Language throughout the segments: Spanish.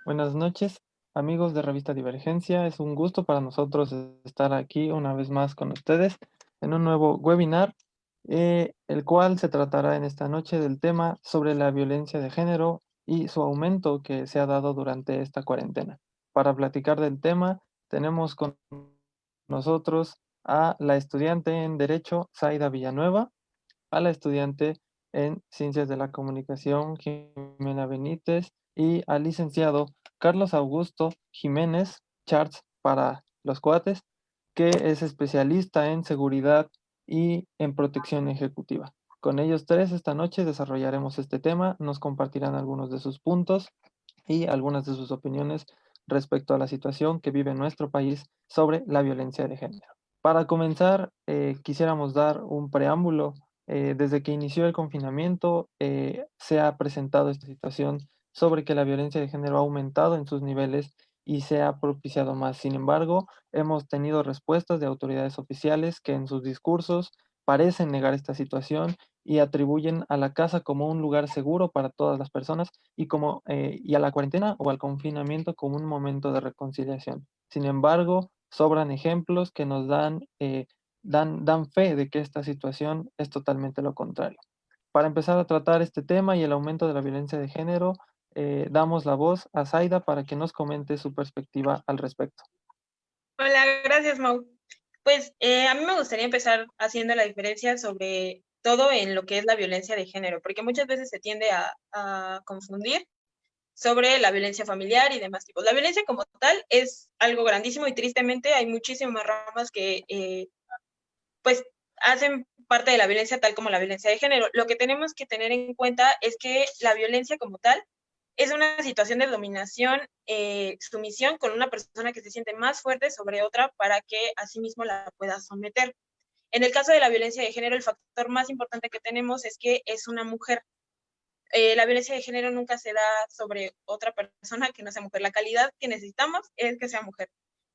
Buenas noches, amigos de Revista Divergencia. Es un gusto para nosotros estar aquí una vez más con ustedes en un nuevo webinar, el cual se tratará en esta noche del tema sobre la violencia de género y su aumento que se ha dado durante esta cuarentena. Para platicar del tema, tenemos con nosotros a la estudiante en Derecho, Zaida Villanueva, a la estudiante en Ciencias de la Comunicación, Jimena Benítez, y al licenciado Carlos Augusto Jiménez Charts para los cuates, que es especialista en seguridad y en protección ejecutiva. Con ellos tres esta noche desarrollaremos este tema, nos compartirán algunos de sus puntos y algunas de sus opiniones respecto a la situación que vive nuestro país sobre la violencia de género. Para comenzar, quisiéramos dar un preámbulo. Desde que inició el confinamiento, se ha presentado esta situación sobre que la violencia de género ha aumentado en sus niveles y se ha propiciado más. Sin embargo, hemos tenido respuestas de autoridades oficiales que en sus discursos parecen negar esta situación y atribuyen a la casa como un lugar seguro para todas las personas y a la cuarentena o al confinamiento como un momento de reconciliación. Sin embargo, sobran ejemplos que nos dan fe de que esta situación es totalmente lo contrario. Para empezar a tratar este tema y el aumento de la violencia de género, damos la voz a Zaida para que nos comente su perspectiva al respecto. Hola, gracias, Mau. Pues a mí me gustaría empezar haciendo la diferencia sobre todo en lo que es la violencia de género, porque muchas veces se tiende a confundir sobre la violencia familiar y demás tipos. La violencia como tal es algo grandísimo y tristemente hay muchísimas ramas que pues hacen parte de la violencia tal como la violencia de género. Lo que tenemos que tener en cuenta es que la violencia como tal es una situación de dominación, sumisión con una persona que se siente más fuerte sobre otra para que asimismo la pueda someter. En el caso de la violencia de género, el factor más importante que tenemos es que es una mujer. La violencia de género nunca se da sobre otra persona que no sea mujer. La calidad que necesitamos es que sea mujer.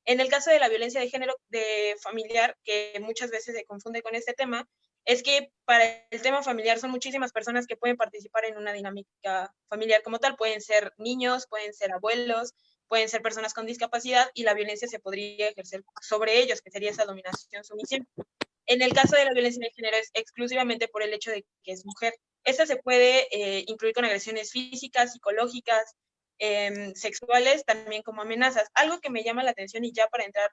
En el caso de la violencia de género de familiar, que muchas veces se confunde con este tema, es que para el tema familiar son muchísimas personas que pueden participar en una dinámica familiar como tal. Pueden ser niños, pueden ser abuelos, pueden ser personas con discapacidad y la violencia se podría ejercer sobre ellos, que sería esa dominación, sumisión. En el caso de la violencia de género es exclusivamente por el hecho de que es mujer. Esta se puede incluir con agresiones físicas, psicológicas, sexuales, también como amenazas. Algo que me llama la atención y ya para entrar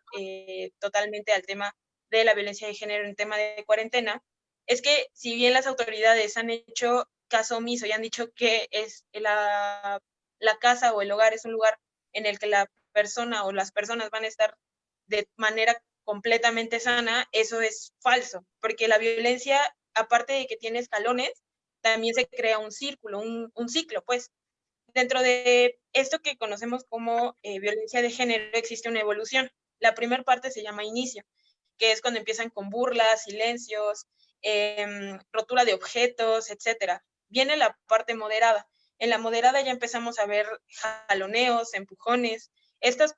totalmente al tema de la violencia de género en tema de cuarentena, es que si bien las autoridades han hecho caso omiso y han dicho que es la casa o el hogar es un lugar en el que la persona o las personas van a estar de manera completamente sana, eso es falso, porque la violencia, aparte de que tiene escalones, también se crea un círculo, un ciclo, pues. Dentro de esto que conocemos como violencia de género existe una evolución. La primera parte se llama inicio, que es cuando empiezan con burlas, silencios, rotura de objetos, etcétera. Viene la parte moderada. En la moderada ya empezamos a ver jaloneos, empujones. Estas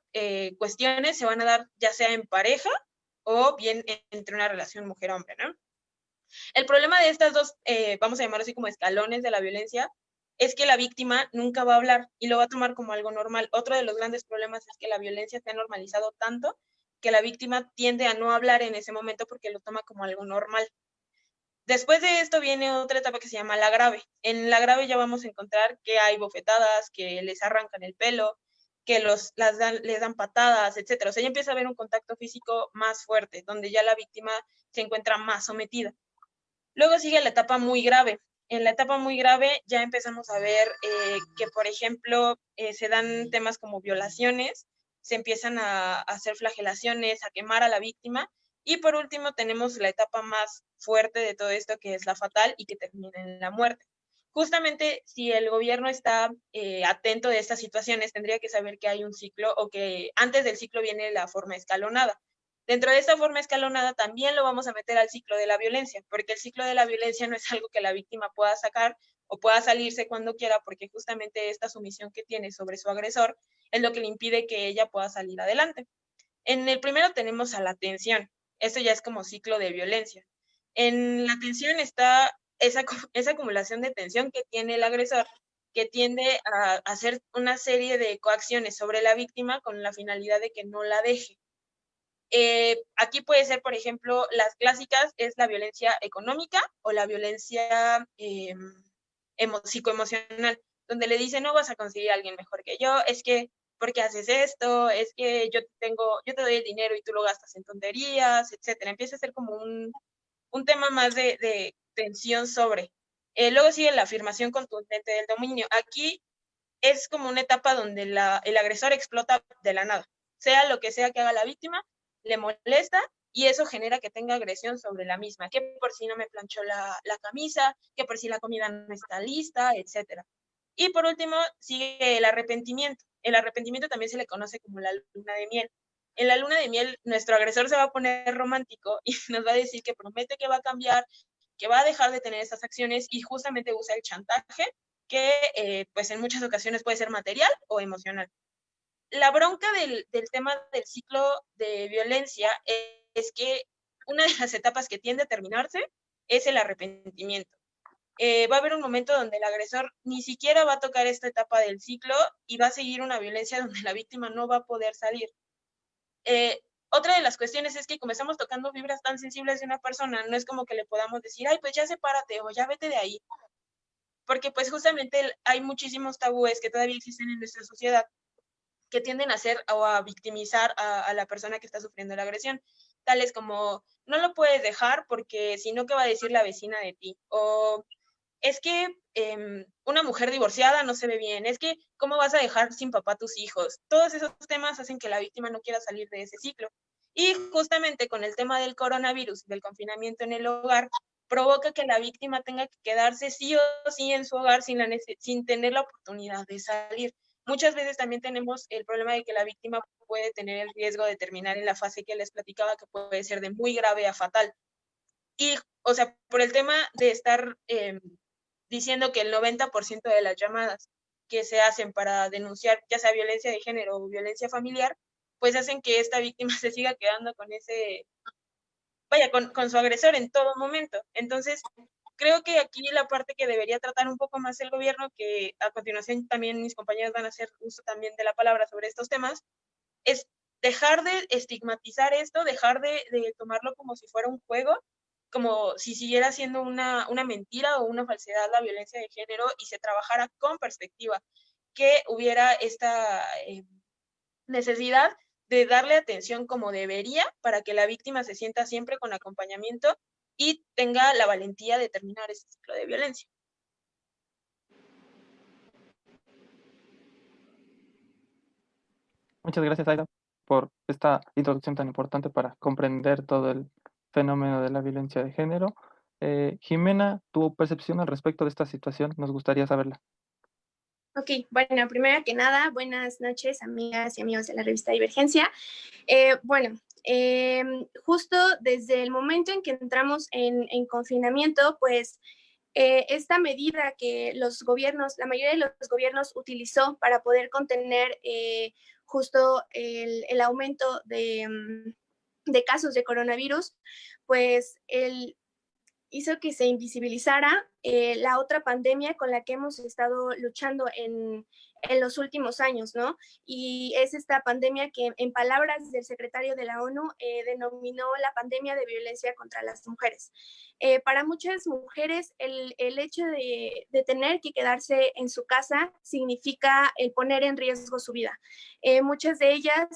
cuestiones se van a dar ya sea en pareja o bien entre una relación mujer-hombre, ¿no? El problema de estas dos, vamos a llamar así como escalones de la violencia, es que la víctima nunca va a hablar y lo va a tomar como algo normal. Otro de los grandes problemas es que la violencia se ha normalizado tanto que la víctima tiende a no hablar en ese momento porque lo toma como algo normal. Después de esto viene otra etapa que se llama la grave. En la grave ya vamos a encontrar que hay bofetadas, que les arrancan el pelo, que les dan patadas, etcétera. O sea, ya empieza a haber un contacto físico más fuerte, donde ya la víctima se encuentra más sometida. Luego sigue la etapa muy grave. En la etapa muy grave ya empezamos a ver que, por ejemplo, se dan temas como violaciones, se empiezan a hacer flagelaciones, a quemar a la víctima. Y por último tenemos la etapa más fuerte de todo esto, que es la fatal y que termina en la muerte. Justamente si el gobierno está atento de estas situaciones, tendría que saber que hay un ciclo o que antes del ciclo viene la forma escalonada. Dentro de esta forma escalonada también lo vamos a meter al ciclo de la violencia, porque el ciclo de la violencia no es algo que la víctima pueda sacar o pueda salirse cuando quiera, porque justamente esta sumisión que tiene sobre su agresor es lo que le impide que ella pueda salir adelante. En el primero tenemos a la tensión. Esto ya es como ciclo de violencia. En la tensión está esa acumulación de tensión que tiene el agresor, que tiende a hacer una serie de coacciones sobre la víctima con la finalidad de que no la deje. Aquí puede ser, por ejemplo, las clásicas es la violencia económica o la violencia psicoemocional, donde le dicen, no vas a conseguir a alguien mejor que yo, es que, ¿por qué haces esto? Es que yo te doy el dinero y tú lo gastas en tonterías, etcétera. Empieza a ser como un tema más de tensión sobre. Luego sigue la afirmación contundente del dominio. Aquí es como una etapa donde el agresor explota de la nada. Sea lo que sea que haga la víctima, le molesta y eso genera que tenga agresión sobre la misma, que por si no me planchó la camisa, que por si la comida no está lista, etcétera. Y por último, sigue el arrepentimiento. El arrepentimiento también se le conoce como la luna de miel. En la luna de miel, nuestro agresor se va a poner romántico y nos va a decir que promete que va a cambiar, que va a dejar de tener esas acciones y justamente usa el chantaje, que pues en muchas ocasiones puede ser material o emocional. La bronca del tema del ciclo de violencia es que una de las etapas que tiende a terminarse es el arrepentimiento. Va a haber un momento donde el agresor ni siquiera va a tocar esta etapa del ciclo y va a seguir una violencia donde la víctima no va a poder salir. Otra de las cuestiones es que como estamos tocando fibras tan sensibles de una persona, no es como que le podamos decir, ay, pues ya sepárate o ya vete de ahí, porque pues justamente hay muchísimos tabúes que todavía existen en nuestra sociedad que tienden a hacer o a victimizar a la persona que está sufriendo la agresión, tales como, no lo puedes dejar porque si no, ¿qué va a decir la vecina de ti? O es que una mujer divorciada no se ve bien, es que ¿cómo vas a dejar sin papá a tus hijos? Todos esos temas hacen que la víctima no quiera salir de ese ciclo. Y justamente con el tema del coronavirus, del confinamiento en el hogar, provoca que la víctima tenga que quedarse sí o sí en su hogar sin tener la oportunidad de salir. Muchas veces también tenemos el problema de que la víctima puede tener el riesgo de terminar en la fase que les platicaba, que puede ser de muy grave a fatal. Y, o sea, por el tema de estar diciendo que el 90% de las llamadas que se hacen para denunciar ya sea violencia de género o violencia familiar, pues hacen que esta víctima se siga quedando con con su agresor en todo momento. Entonces, creo que aquí la parte que debería tratar un poco más el gobierno, que a continuación también mis compañeros van a hacer uso también de la palabra sobre estos temas, es dejar de estigmatizar esto, dejar de tomarlo como si fuera un juego, como si siguiera siendo una mentira o una falsedad la violencia de género y se trabajara con perspectiva, que hubiera esta necesidad de darle atención como debería para que la víctima se sienta siempre con acompañamiento y tenga la valentía de terminar ese ciclo de violencia. Muchas gracias, Aida, por esta introducción tan importante para comprender todo el fenómeno de la violencia de género. Jimena, tu percepción al respecto de esta situación, nos gustaría saberla. Ok, bueno, primero que nada, buenas noches, amigas y amigos de la revista Divergencia. Justo desde el momento en que entramos en confinamiento, pues esta medida que la mayoría de los gobiernos utilizó para poder contener justo el aumento de casos de coronavirus, pues hizo que se invisibilizara la otra pandemia con la que hemos estado luchando en los últimos años, ¿no? Y es esta pandemia que, en palabras del secretario de la ONU, denominó la pandemia de violencia contra las mujeres. Para muchas mujeres, el hecho de tener que quedarse en su casa significa el poner en riesgo su vida. Muchas de ellas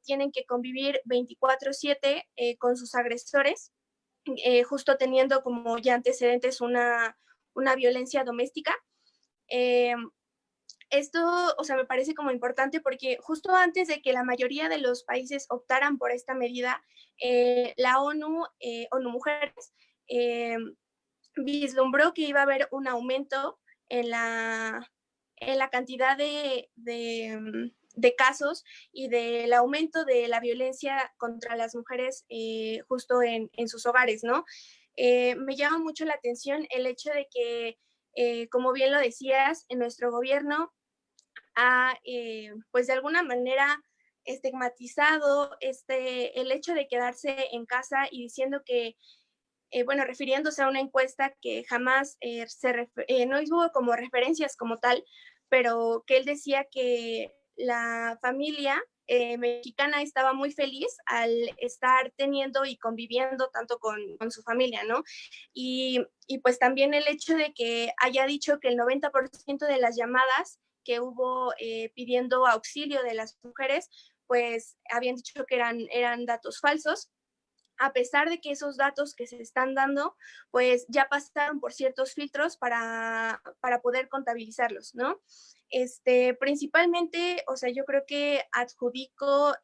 tienen que convivir 24/7 con sus agresores, justo teniendo como ya antecedentes una violencia doméstica. Esto, o sea, me parece como importante porque justo antes de que la mayoría de los países optaran por esta medida, la ONU Mujeres, vislumbró que iba a haber un aumento en la cantidad de casos y del aumento de la violencia contra las mujeres justo en sus hogares, ¿no? Me llama mucho la atención el hecho de que, como bien lo decías, en nuestro gobierno pues de alguna manera estigmatizado el hecho de quedarse en casa y diciendo que, bueno, refiriéndose a una encuesta que jamás no hubo como referencias como tal, pero que él decía que la familia mexicana estaba muy feliz al estar teniendo y conviviendo tanto con su familia, ¿no? Y pues también el hecho de que haya dicho que el 90% de las llamadas que hubo pidiendo auxilio de las mujeres, pues habían dicho que eran datos falsos, a pesar de que esos datos que se están dando, pues ya pasaron por ciertos filtros para poder contabilizarlos, ¿no? Principalmente, o sea, yo creo que adjudico,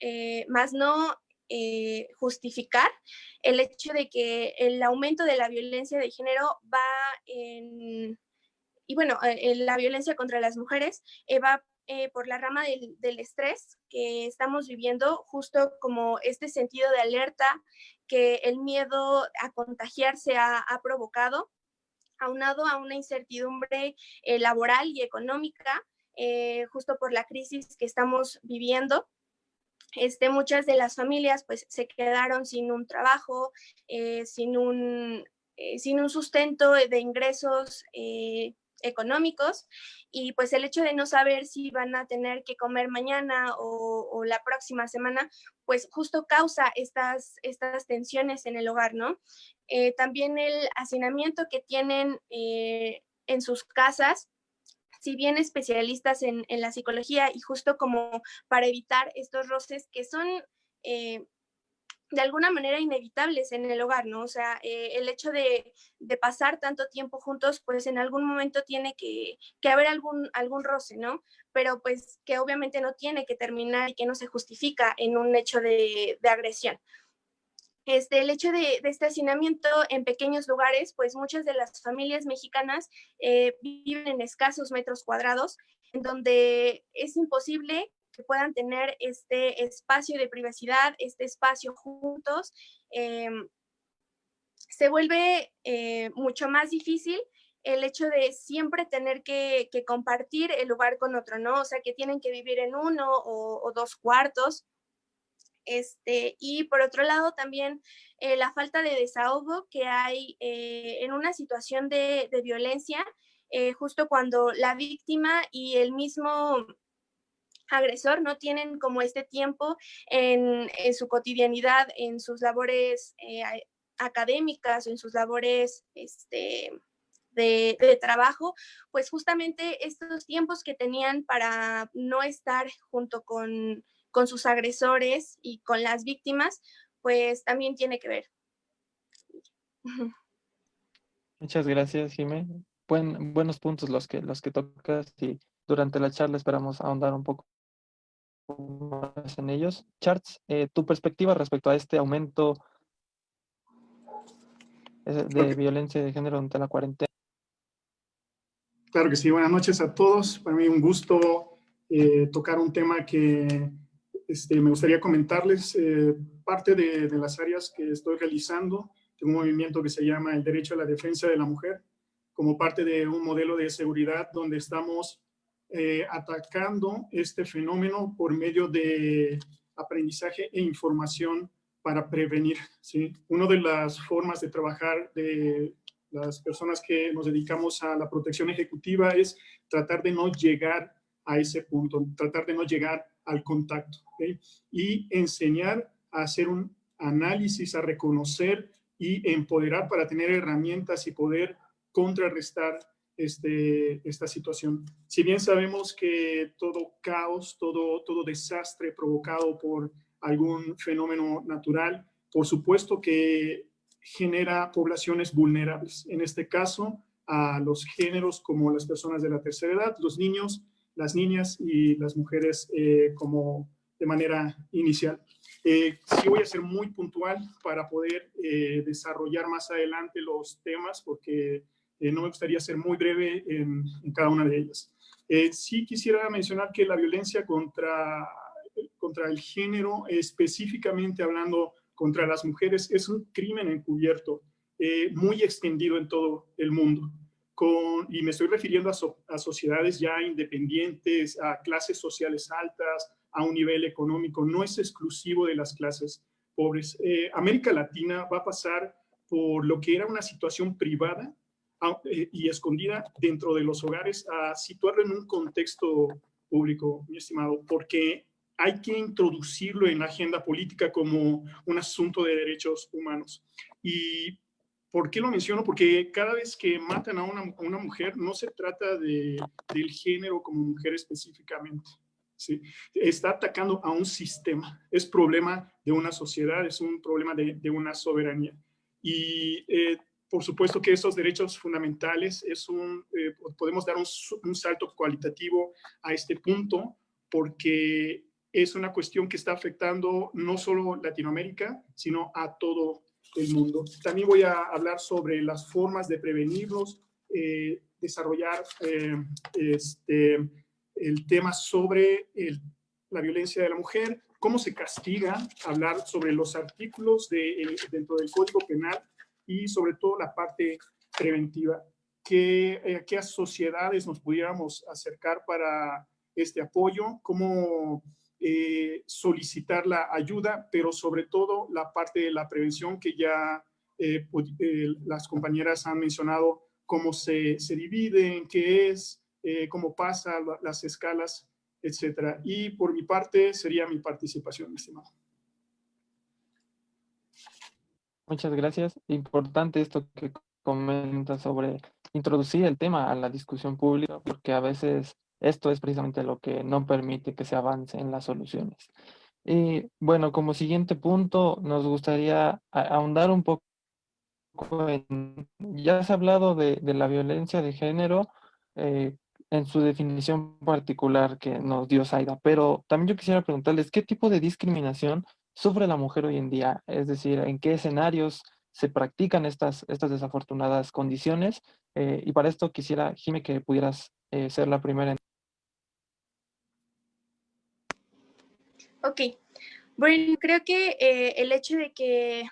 más no justificar el hecho de que el aumento de la violencia de género va en, y bueno, la violencia contra las mujeres va por la rama del estrés que estamos viviendo, justo como este sentido de alerta que el miedo a contagiarse ha provocado, aunado a una incertidumbre laboral y económica, justo por la crisis que estamos viviendo. Muchas de las familias pues se quedaron sin un trabajo, sin un sustento de ingresos económicos, y pues el hecho de no saber si van a tener que comer mañana o la próxima semana, pues justo causa estas tensiones en el hogar, ¿no? También el hacinamiento que tienen en sus casas, si bien especialistas en la psicología, y justo como para evitar estos roces que son de alguna manera inevitables en el hogar, ¿no? O sea, el hecho de pasar tanto tiempo juntos, pues en algún momento tiene que haber algún roce, ¿no? Pero pues que obviamente no tiene que terminar y que no se justifica en un hecho de agresión. El hecho de este hacinamiento en pequeños lugares, pues muchas de las familias mexicanas viven en escasos metros cuadrados, en donde es imposible que puedan tener este espacio de privacidad, este espacio juntos. Se vuelve mucho más difícil el hecho de siempre tener que compartir el lugar con otro, ¿no? O sea, que tienen que vivir en uno o dos cuartos. Y por otro lado también la falta de desahogo que hay en una situación de violencia, justo cuando la víctima y el mismo agresor no tienen como este tiempo en su cotidianidad, en sus labores académicas o en sus labores de trabajo, pues justamente estos tiempos que tenían para no estar junto con sus agresores y con las víctimas, pues también tiene que ver. Muchas gracias, Jimé. Buenos puntos los que tocas y durante la charla esperamos ahondar un poco más en ellos. Charts, tu perspectiva respecto a este aumento de violencia de género durante la cuarentena. Claro que sí, buenas noches a todos. Para mí un gusto tocar un tema que me gustaría comentarles. Parte de las áreas que estoy realizando, de un movimiento que se llama el Derecho a la Defensa de la Mujer, como parte de un modelo de seguridad donde estamos atacando este fenómeno por medio de aprendizaje e información para prevenir, ¿sí? Una de las formas de trabajar de las personas que nos dedicamos a la protección ejecutiva es tratar de no llegar a ese punto, tratar de no llegar al contacto, ¿okay? Y enseñar a hacer un análisis, a reconocer y empoderar para tener herramientas y poder contrarrestar esta situación. Si bien sabemos que todo caos, todo desastre provocado por algún fenómeno natural, por supuesto que genera poblaciones vulnerables. En este caso, a los géneros como las personas de la tercera edad, los niños, las niñas y las mujeres como de manera inicial. Sí voy a ser muy puntual para poder desarrollar más adelante los temas porque no me gustaría ser muy breve en cada una de ellas. Sí quisiera mencionar que la violencia contra el género, específicamente hablando contra las mujeres, es un crimen encubierto muy extendido en todo el mundo. Y me estoy refiriendo a sociedades ya independientes, a clases sociales altas, a un nivel económico, no es exclusivo de las clases pobres. América Latina va a pasar por lo que era una situación privada y escondida dentro de los hogares, a situarlo en un contexto público, mi estimado, porque hay que introducirlo en la agenda política como un asunto de derechos humanos. ¿Y por qué lo menciono? Porque cada vez que matan a una mujer, no se trata del género como mujer específicamente. ¿Sí? Está atacando a un sistema. Es problema de una sociedad, es un problema de una soberanía. Y por supuesto que esos derechos fundamentales podemos dar un salto cualitativo a este punto, porque es una cuestión que está afectando no solo Latinoamérica, sino a todo el mundo. También voy a hablar sobre las formas de prevenirlos, desarrollar el tema sobre la violencia de la mujer, cómo se castiga, hablar sobre los artículos dentro del Código Penal y sobre todo la parte preventiva. ¿Qué sociedades nos pudiéramos acercar para este apoyo? ¿Cómo solicitar la ayuda? Pero sobre todo la parte de la prevención que ya las compañeras han mencionado, cómo se dividen, qué es, cómo pasa, las escalas, etcétera. Y por mi parte sería mi participación, mi estimado. Muchas gracias. Importante esto que comenta sobre introducir el tema a la discusión pública, porque a veces esto es precisamente lo que no permite que se avance en las soluciones. Y bueno, como siguiente punto, nos gustaría ahondar un poco en, ya se ha hablado de la violencia de género en su definición particular que nos dio Zaida, pero también yo quisiera preguntarles, ¿qué tipo de discriminación sufre la mujer hoy en día? Es decir, ¿en qué escenarios se practican estas desafortunadas condiciones? Y para esto quisiera, Jime, que pudieras ser la primera en... Ok, bueno, creo que el hecho de que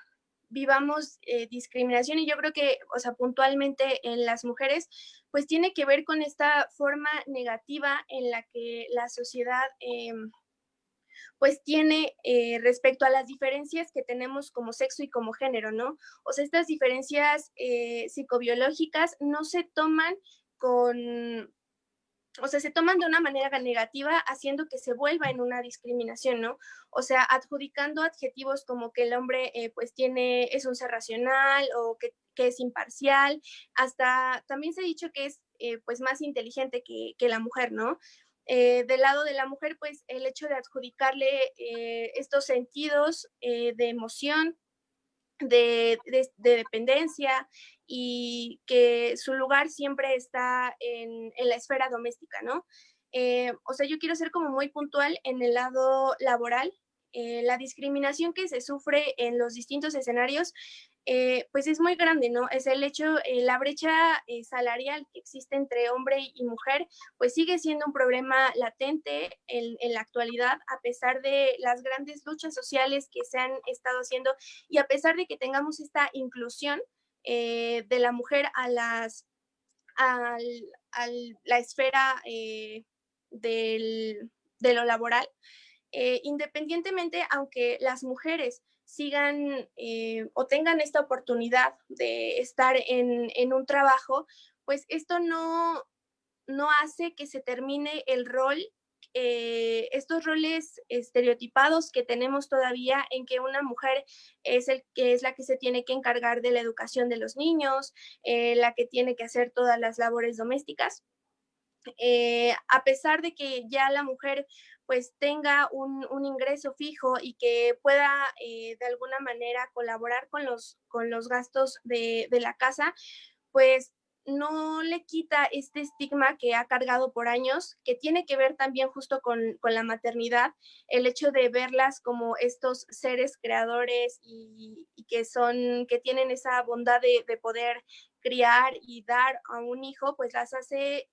vivamos discriminación, y yo creo que, o sea, puntualmente en las mujeres, pues tiene que ver con esta forma negativa en la que la sociedad pues tiene respecto a las diferencias que tenemos como sexo y como género, ¿no? O sea, estas diferencias psicobiológicas no se toman con, o sea, se toman de una manera negativa, haciendo que se vuelva en una discriminación, ¿no? O sea, adjudicando adjetivos como que el hombre pues es un ser racional o que es imparcial, hasta también se ha dicho que es pues más inteligente que la mujer, ¿no? Del lado de la mujer, pues el hecho de adjudicarle estos sentidos de emoción, de dependencia, y que su lugar siempre está en la esfera doméstica, ¿no? O sea, yo quiero ser como muy puntual en el lado laboral. La discriminación que se sufre en los distintos escenarios, pues es muy grande, ¿no? Es el hecho, la brecha salarial que existe entre hombre y mujer, pues sigue siendo un problema latente en la actualidad, a pesar de las grandes luchas sociales que se han estado haciendo, y a pesar de que tengamos esta inclusión de la mujer a la esfera de lo laboral, independientemente, aunque las mujeres sigan o tengan esta oportunidad de estar en un trabajo, pues esto no hace que se termine el rol, estos roles estereotipados que tenemos todavía, en que una mujer es la que se tiene que encargar de la educación de los niños, la que tiene que hacer todas las labores domésticas. A pesar de que ya la mujer pues tenga un ingreso fijo y que pueda de alguna manera colaborar con los gastos de la casa, pues no le quita este estigma que ha cargado por años, que tiene que ver también justo con la maternidad, el hecho de verlas como estos seres creadores y que tienen esa bondad de poder criar y dar a un hijo, pues las hace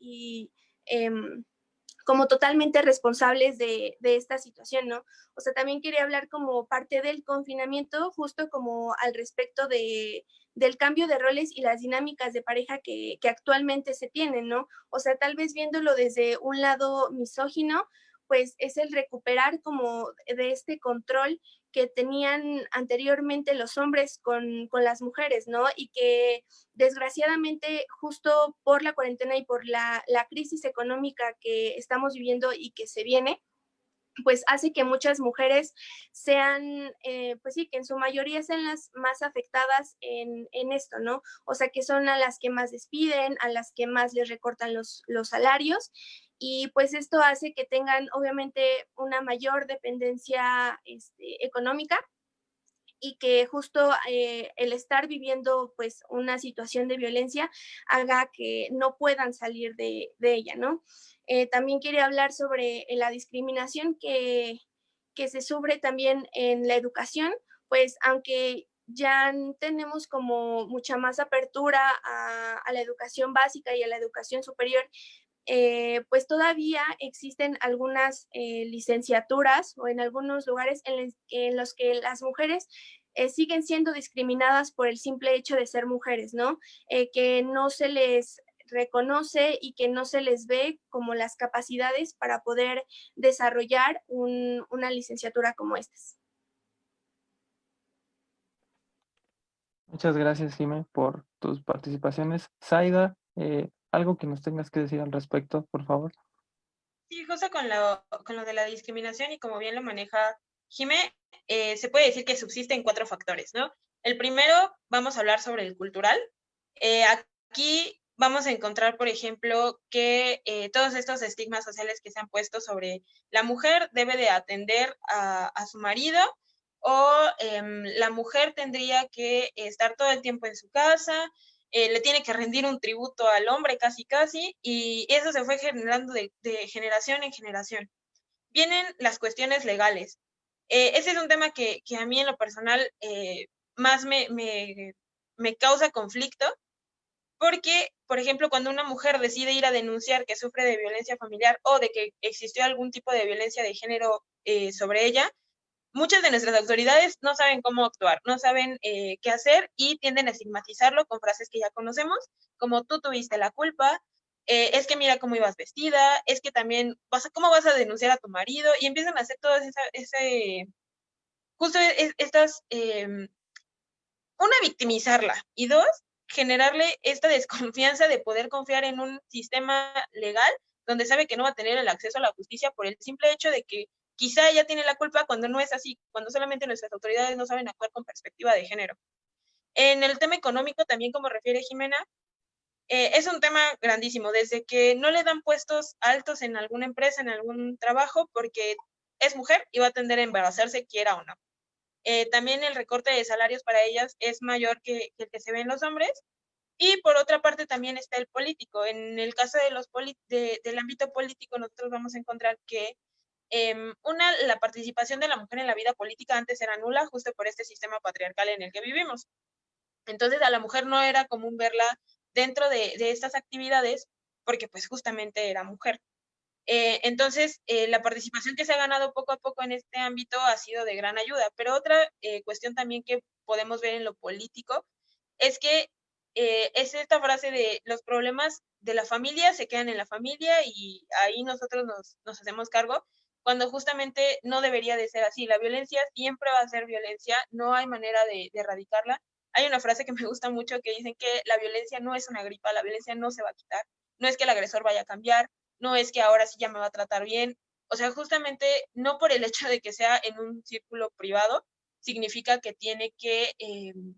como totalmente responsables de esta situación, ¿no? O sea, también quería hablar como parte del confinamiento, justo como al respecto del cambio de roles y las dinámicas de pareja que actualmente se tienen, ¿no? O sea, tal vez viéndolo desde un lado misógino, pues es el recuperar como de este control que tenían anteriormente los hombres con las mujeres, ¿no? Y que desgraciadamente justo por la cuarentena y por la crisis económica que estamos viviendo y que se viene, pues hace que muchas mujeres sean, pues sí, que en su mayoría sean las más afectadas en esto, ¿no? O sea, que son a las que más despiden, a las que más les recortan los salarios, y pues esto hace que tengan obviamente una mayor dependencia económica, y que justo el estar viviendo pues una situación de violencia haga que no puedan salir de ella, ¿no? También quería hablar sobre la discriminación que se sufre también en la educación, pues aunque ya tenemos como mucha más apertura a la educación básica y a la educación superior, pues todavía existen algunas licenciaturas o en algunos lugares en los que las mujeres siguen siendo discriminadas por el simple hecho de ser mujeres, ¿no? Que no se les reconoce y que no se les ve como las capacidades para poder desarrollar una licenciatura como estas. Muchas gracias, Jimé, por tus participaciones. Zaida, algo que nos tengas que decir al respecto, por favor. Sí, justo con lo de la discriminación y como bien lo maneja Jimé, se puede decir que subsisten 4 factores, ¿no? El primero, vamos a hablar sobre el cultural. Aquí vamos a encontrar, por ejemplo, que todos estos estigmas sociales que se han puesto sobre la mujer debe de atender a su marido, o la mujer tendría que estar todo el tiempo en su casa, le tiene que rendir un tributo al hombre casi casi, y eso se fue generando de generación en generación. Vienen las cuestiones legales. Ese es un tema que a mí en lo personal más me causa conflicto, porque, por ejemplo, cuando una mujer decide ir a denunciar que sufre de violencia familiar o de que existió algún tipo de violencia de género sobre ella, muchas de nuestras autoridades no saben cómo actuar, no saben qué hacer y tienden a estigmatizarlo con frases que ya conocemos, como tú tuviste la culpa, es que mira cómo ibas vestida, es que también, ¿cómo vas a denunciar a tu marido? Y empiezan a hacer todo justo estas, una, victimizarla, y dos, generarle esta desconfianza de poder confiar en un sistema legal donde sabe que no va a tener el acceso a la justicia por el simple hecho de que quizá ella tiene la culpa cuando no es así, cuando solamente nuestras autoridades no saben actuar con perspectiva de género. En el tema económico, también como refiere Jimena, es un tema grandísimo, desde que no le dan puestos altos en alguna empresa, en algún trabajo, porque es mujer y va a tender a embarazarse, quiera o no. También el recorte de salarios para ellas es mayor que el que se ve en los hombres. Y por otra parte también está el político. En el caso de del ámbito político, nosotros vamos a encontrar que la participación de la mujer en la vida política antes era nula, justo por este sistema patriarcal en el que vivimos. Entonces a la mujer no era común verla dentro de estas actividades porque pues justamente era mujer. Entonces, la participación que se ha ganado poco a poco en este ámbito ha sido de gran ayuda. Pero otra cuestión también que podemos ver en lo político es que es esta frase de los problemas de la familia se quedan en la familia y ahí nosotros nos hacemos cargo, cuando justamente no debería de ser así. La violencia siempre va a ser violencia, no hay manera de erradicarla. Hay una frase que me gusta mucho que dicen que la violencia no es una gripa, la violencia no se va a quitar, no es que el agresor vaya a cambiar, no es que ahora sí ya me va a tratar bien. O sea, justamente no por el hecho de que sea en un círculo privado, significa que tiene que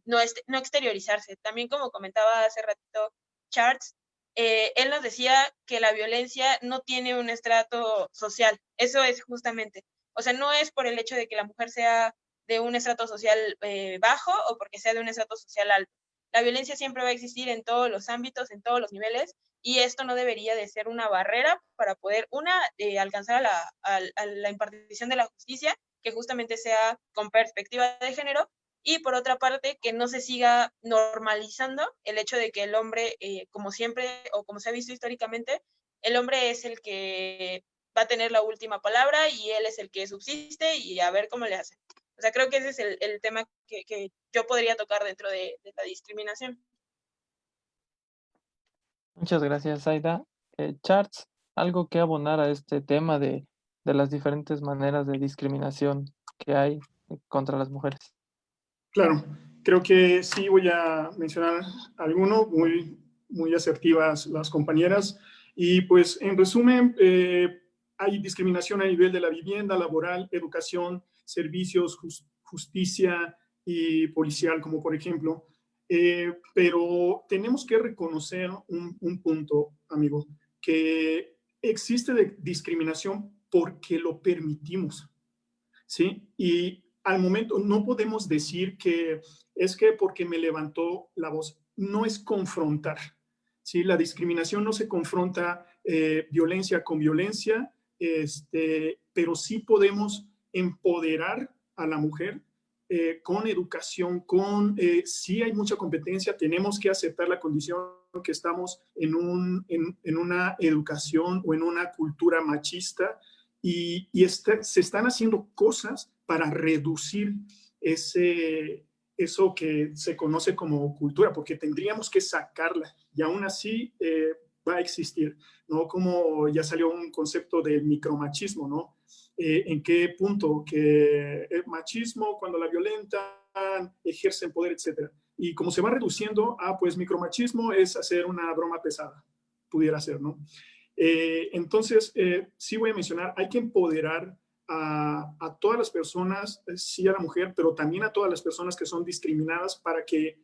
no exteriorizarse. También como comentaba hace ratito Charles, él nos decía que la violencia no tiene un estrato social. Eso es justamente. O sea, no es por el hecho de que la mujer sea de un estrato social bajo o porque sea de un estrato social alto. La violencia siempre va a existir en todos los ámbitos, en todos los niveles, y esto no debería de ser una barrera para poder, alcanzar a la impartición de la justicia, que justamente sea con perspectiva de género, y por otra parte, que no se siga normalizando el hecho de que el hombre, como siempre, o como se ha visto históricamente, el hombre es el que va a tener la última palabra y él es el que subsiste y a ver cómo le hace. O sea, creo que ese es el tema que yo podría tocar dentro de la discriminación. Muchas gracias, Zaida. Charles, algo que abonar a este tema de de las diferentes maneras de discriminación que hay contra las mujeres. Claro, creo que sí voy a mencionar alguno, muy asertivas las compañeras. Y pues en resumen, hay discriminación a nivel de la vivienda, laboral, educación, servicios, justicia y policial, como por ejemplo. Pero tenemos que reconocer un punto, amigo, que existe discriminación porque lo permitimos. ¿Sí? Y al momento no podemos decir que es que porque me levantó la voz, no es confrontar, ¿sí? La discriminación no se confronta violencia con violencia, pero sí podemos empoderar a la mujer con educación, sí hay mucha competencia, tenemos que aceptar la condición que estamos en una educación o en una cultura machista, se están haciendo cosas para reducir eso que se conoce como cultura, porque tendríamos que sacarla y aún así va a existir, ¿no? Como ya salió un concepto del micromachismo, ¿no? ¿En qué punto? Que el machismo, cuando la violentan, ejercen poder, etcétera. Y como se va reduciendo, pues micromachismo es hacer una broma pesada, pudiera ser, ¿no? Entonces, sí voy a mencionar, hay que empoderar a todas las personas, sí a la mujer, pero también a todas las personas que son discriminadas para que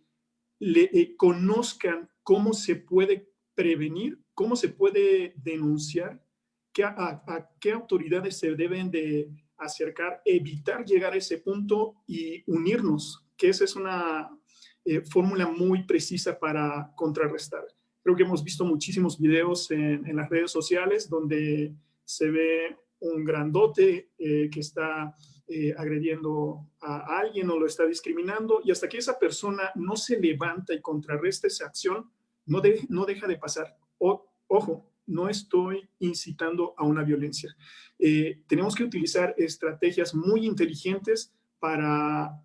conozcan cómo se puede prevenir, cómo se puede denunciar, a qué autoridades se deben de acercar, evitar llegar a ese punto y unirnos, que esa es una fórmula muy precisa para contrarrestar. Creo que hemos visto muchísimos videos en las redes sociales donde se ve un grandote que está agrediendo a alguien o lo está discriminando, y hasta que esa persona no se levanta y contrarresta esa acción, no deja de pasar. Ojo, no estoy incitando a una violencia. Tenemos que utilizar estrategias muy inteligentes para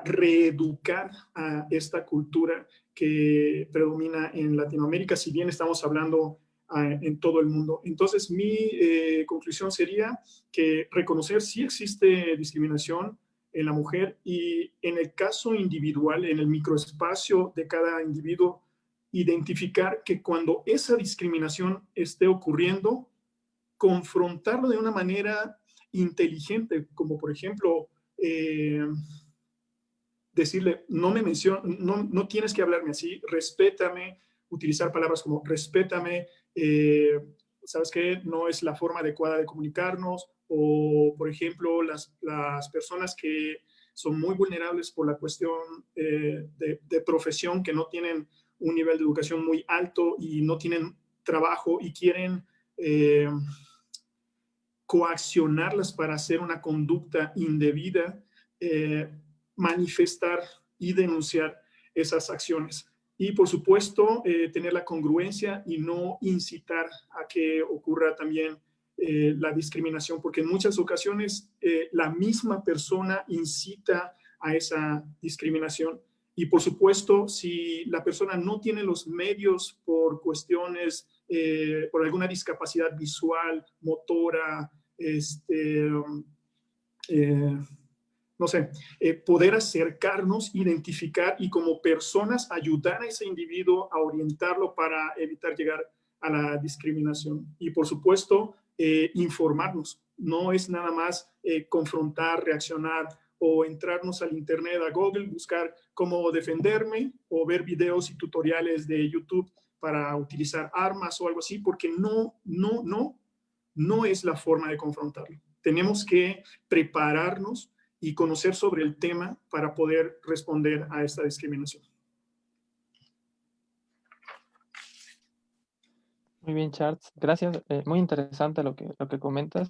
reeducar a esta cultura que predomina en Latinoamérica, si bien estamos hablando en todo el mundo. Entonces, mi conclusión sería que reconocer si existe discriminación en la mujer, y en el caso individual, en el microespacio de cada individuo, identificar que cuando esa discriminación esté ocurriendo, confrontarlo de una manera inteligente, como por ejemplo, decirle, no tienes que hablarme así, respétame, utilizar palabras como respétame, ¿sabes qué? No es la forma adecuada de comunicarnos, o por ejemplo, las personas que son muy vulnerables por la cuestión de profesión, que no tienen un nivel de educación muy alto y no tienen trabajo y quieren coaccionarlas para hacer una conducta indebida, manifestar y denunciar esas acciones. Y por supuesto, tener la congruencia y no incitar a que ocurra también la discriminación, porque en muchas ocasiones la misma persona incita a esa discriminación. Y por supuesto, si la persona no tiene los medios por cuestiones, por alguna discapacidad visual, motora, no sé, poder acercarnos, identificar y como personas ayudar a ese individuo a orientarlo para evitar llegar a la discriminación. Y por supuesto, informarnos. No es nada más confrontar, reaccionar o entrarnos al internet, a Google, buscar cómo defenderme o ver videos y tutoriales de YouTube para utilizar armas o algo así, porque no es la forma de confrontarlo. Tenemos que prepararnos y conocer sobre el tema para poder responder a esta discriminación. Muy bien, Charles. Gracias. Muy interesante lo que comentas.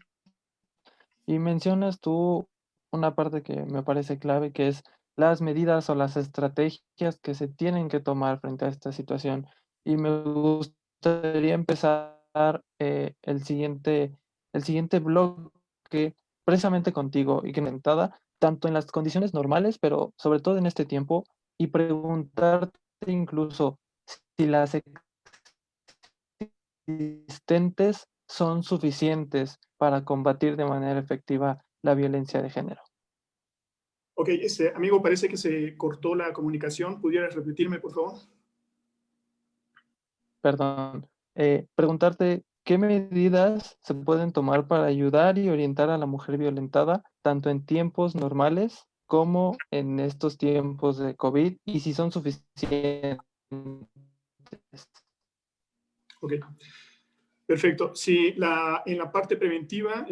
Y mencionas tú una parte que me parece clave, que es las medidas o las estrategias que se tienen que tomar frente a esta situación. Y me gustaría empezar el siguiente bloque precisamente contigo y que comentada, tanto en las condiciones normales, pero sobre todo en este tiempo, y preguntarte incluso si las existentes son suficientes para combatir de manera efectiva la violencia de género? Ok, amigo, parece que se cortó la comunicación. ¿Pudieras repetirme, por favor? Perdón, preguntarte qué medidas se pueden tomar para ayudar y orientar a la mujer violentada, tanto en tiempos normales como en estos tiempos de COVID, y si son suficientes. Ok, perfecto. Sí, en la parte preventiva,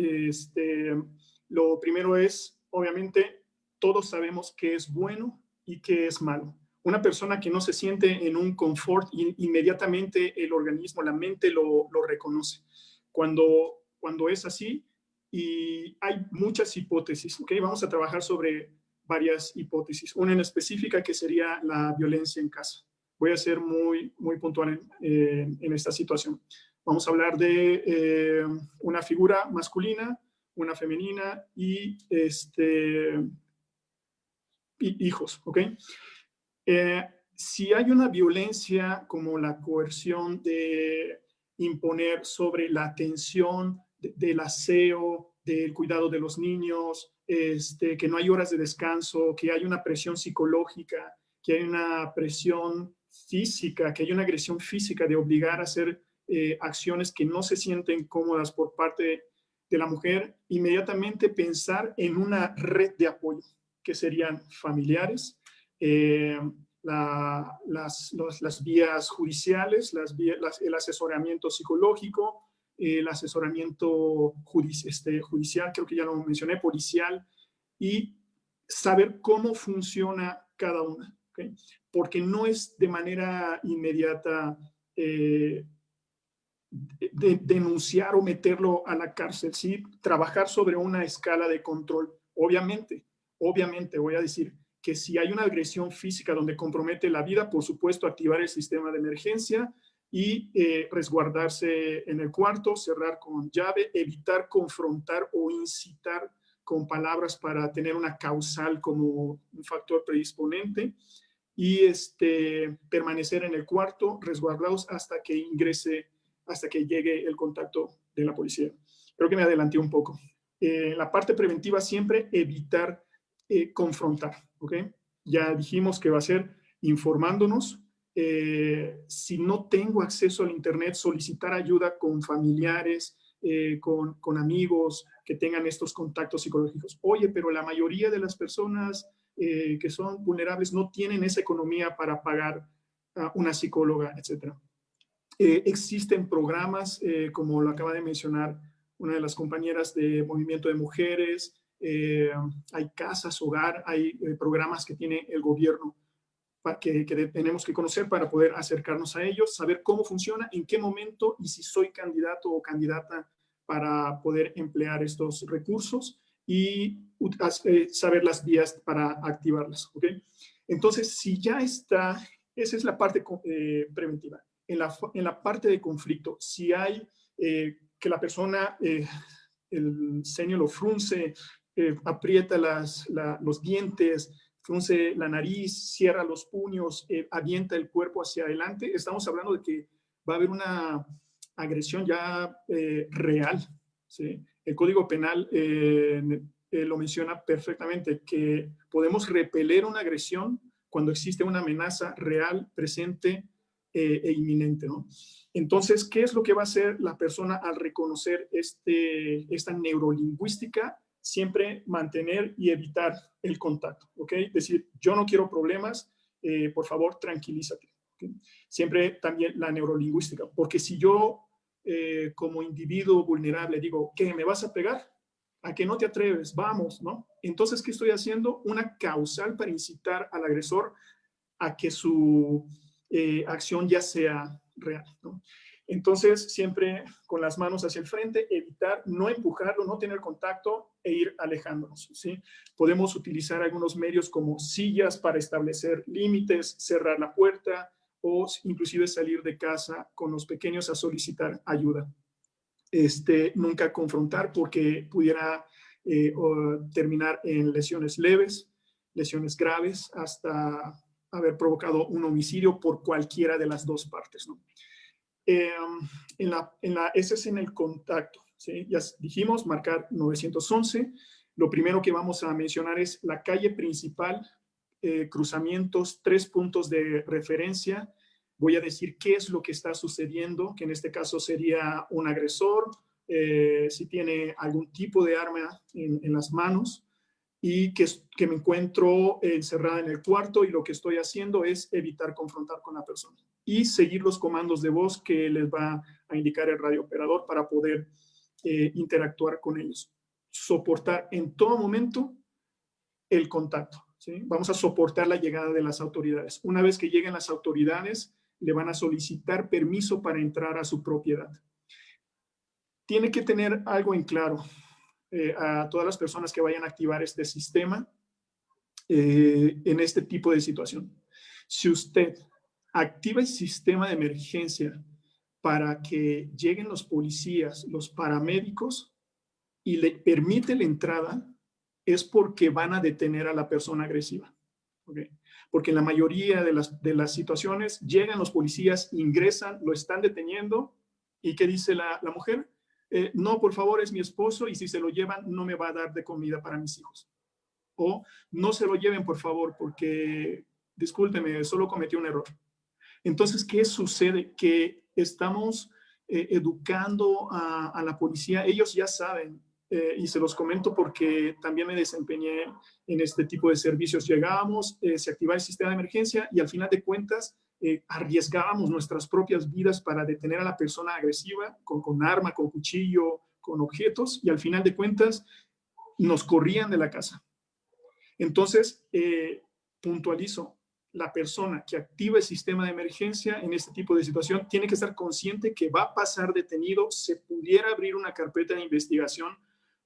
lo primero es, obviamente, todos sabemos qué es bueno y qué es malo. Una persona que no se siente en un confort, inmediatamente el organismo, la mente lo reconoce. Cuando es así, y hay muchas hipótesis, ¿ok? Vamos a trabajar sobre varias hipótesis. Una en específica que sería la violencia en casa. Voy a ser muy puntual en esta situación. Vamos a hablar de una figura masculina, una femenina y hijos, ¿ok? Si hay una violencia como la coerción de imponer sobre la atención del aseo, del cuidado de los niños, que no hay horas de descanso, que hay una presión psicológica, que hay una presión física, que hay una agresión física de obligar a hacer acciones que no se sienten cómodas por parte de la mujer, inmediatamente pensar en una red de apoyo, que serían familiares, las vías judiciales, el asesoramiento psicológico, el asesoramiento judicial, creo que ya lo mencioné, policial, y saber cómo funciona cada una, ¿okay? Porque no es de manera inmediata denunciar o meterlo a la cárcel, ¿sí? Trabajar sobre una escala de control. Obviamente voy a decir que si hay una agresión física donde compromete la vida, por supuesto, activar el sistema de emergencia y resguardarse en el cuarto, cerrar con llave, evitar confrontar o incitar con palabras para tener una causal como un factor predisponente y permanecer en el cuarto, resguardados hasta que hasta que llegue el contacto de la policía. Creo que me adelanté un poco. La parte preventiva siempre evitar confrontar, ¿ok? Ya dijimos que va a ser informándonos. Si no tengo acceso al internet, solicitar ayuda con familiares, con amigos que tengan estos contactos psicológicos. Oye, pero la mayoría de las personas que son vulnerables no tienen esa economía para pagar a una psicóloga, etc. Existen programas, como lo acaba de mencionar una de las compañeras de Movimiento de Mujeres, hay casas, hogar, hay programas que tiene el gobierno que tenemos que conocer para poder acercarnos a ellos, saber cómo funciona, en qué momento y si soy candidato o candidata para poder emplear estos recursos y saber las vías para activarlas, ¿ok? Entonces, si ya está, esa es la parte preventiva. En la parte de conflicto, si hay que la persona, el ceño lo frunce, aprieta los dientes, frunce la nariz, cierra los puños, avienta el cuerpo hacia adelante, estamos hablando de que va a haber una agresión ya real, ¿sí? El Código Penal lo menciona perfectamente, que podemos repeler una agresión cuando existe una amenaza real, presente e inminente, ¿no? Entonces, ¿qué es lo que va a hacer la persona al reconocer esta neurolingüística? Siempre mantener y evitar el contacto, ¿ok? Decir, yo no quiero problemas, por favor, tranquilízate. ¿Okay? Siempre también la neurolingüística, porque si yo como individuo vulnerable digo, ¿qué, me vas a pegar? ¿A que no te atreves? Vamos, ¿no? Entonces, ¿qué estoy haciendo? Una causal para incitar al agresor a que su acción ya sea real, ¿no? Entonces, siempre con las manos hacia el frente, evitar no empujarlo, no tener contacto e ir alejándonos, ¿sí? Podemos utilizar algunos medios como sillas para establecer límites, cerrar la puerta o inclusive salir de casa con los pequeños a solicitar ayuda. Nunca confrontar porque pudiera terminar en lesiones leves, lesiones graves, hasta haber provocado un homicidio por cualquiera de las dos partes, ¿no? Ese es en el contacto, ¿sí? Ya dijimos, marcar 911. Lo primero que vamos a mencionar es la calle principal, cruzamientos, 3 puntos de referencia. Voy a decir qué es lo que está sucediendo, que en este caso sería un agresor, si tiene algún tipo de arma en las manos, y que me encuentro encerrada en el cuarto y lo que estoy haciendo es evitar confrontar con la persona y seguir los comandos de voz que les va a indicar el radiooperador para poder interactuar con ellos. Soportar en todo momento el contacto, ¿sí? Vamos a soportar la llegada de las autoridades. Una vez que lleguen las autoridades, le van a solicitar permiso para entrar a su propiedad. Tiene que tener algo en claro. A todas las personas que vayan a activar este sistema en este tipo de situación. Si usted activa el sistema de emergencia para que lleguen los policías, los paramédicos y le permite la entrada, es porque van a detener a la persona agresiva. ¿Okay? Porque en la mayoría de las situaciones llegan los policías, ingresan, lo están deteniendo y ¿qué dice la mujer? No, por favor, es mi esposo y si se lo llevan no me va a dar de comida para mis hijos. O no se lo lleven, por favor, porque, discúlpeme, solo cometí un error. Entonces, ¿qué sucede? Que estamos educando a la policía. Ellos ya saben, y se los comento porque también me desempeñé en este tipo de servicios. Llegábamos, se activaba el sistema de emergencia y al final de cuentas arriesgábamos nuestras propias vidas para detener a la persona agresiva con arma, con cuchillo, con objetos, y al final de cuentas nos corrían de la casa. Entonces, puntualizo, la persona que activa el sistema de emergencia en este tipo de situación tiene que estar consciente que va a pasar detenido, se pudiera abrir una carpeta de investigación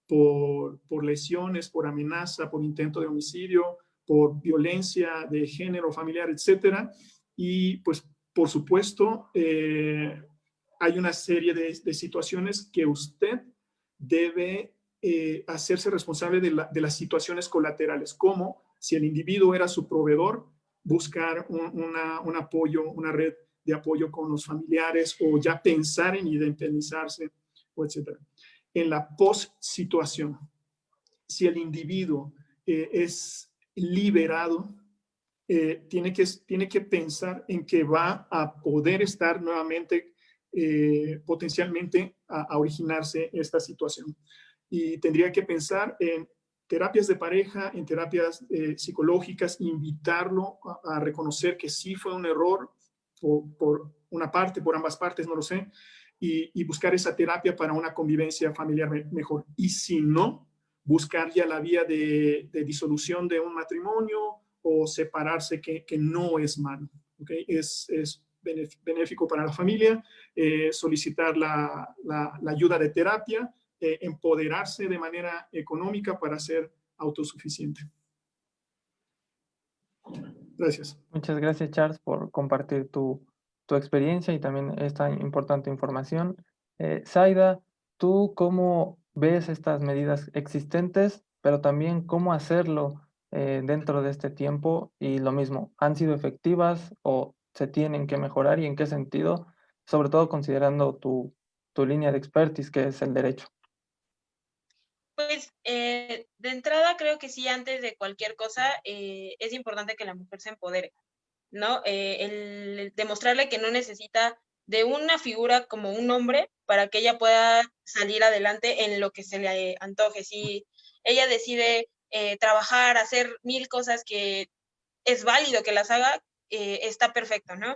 por lesiones, por amenaza, por intento de homicidio, por violencia de género, familiar, etcétera. Y pues, por supuesto, hay una serie de situaciones que usted debe hacerse responsable de las situaciones colaterales, como si el individuo era su proveedor, buscar un apoyo, una red de apoyo con los familiares o ya pensar en indemnizarse, etc. En la post-situación, si el individuo es liberado, tiene que pensar en que va a poder estar nuevamente, potencialmente, a originarse esta situación. Y tendría que pensar en terapias de pareja, en terapias psicológicas, invitarlo a reconocer que sí fue un error por una parte, por ambas partes, no lo sé, y buscar esa terapia para una convivencia familiar mejor. Y si no, buscar ya la vía de disolución de un matrimonio o separarse, que no es malo, ¿okay? Es benéfico para la familia, solicitar la ayuda de terapia, empoderarse de manera económica para ser autosuficiente. Gracias. Muchas gracias, Charles, por compartir tu experiencia y también esta importante información. Zaida, ¿tú cómo ves estas medidas existentes, pero también cómo hacerlo dentro de este tiempo? Y lo mismo, ¿han sido efectivas o se tienen que mejorar y en qué sentido? Sobre todo considerando tu línea de expertise, que es el derecho. Pues de entrada creo que sí, antes de cualquier cosa, es importante que la mujer se empodere, ¿no? El demostrarle que no necesita de una figura como un hombre para que ella pueda salir adelante en lo que se le antoje. Si ella decide trabajar, hacer 1000 cosas que es válido que las haga, está perfecto, ¿no?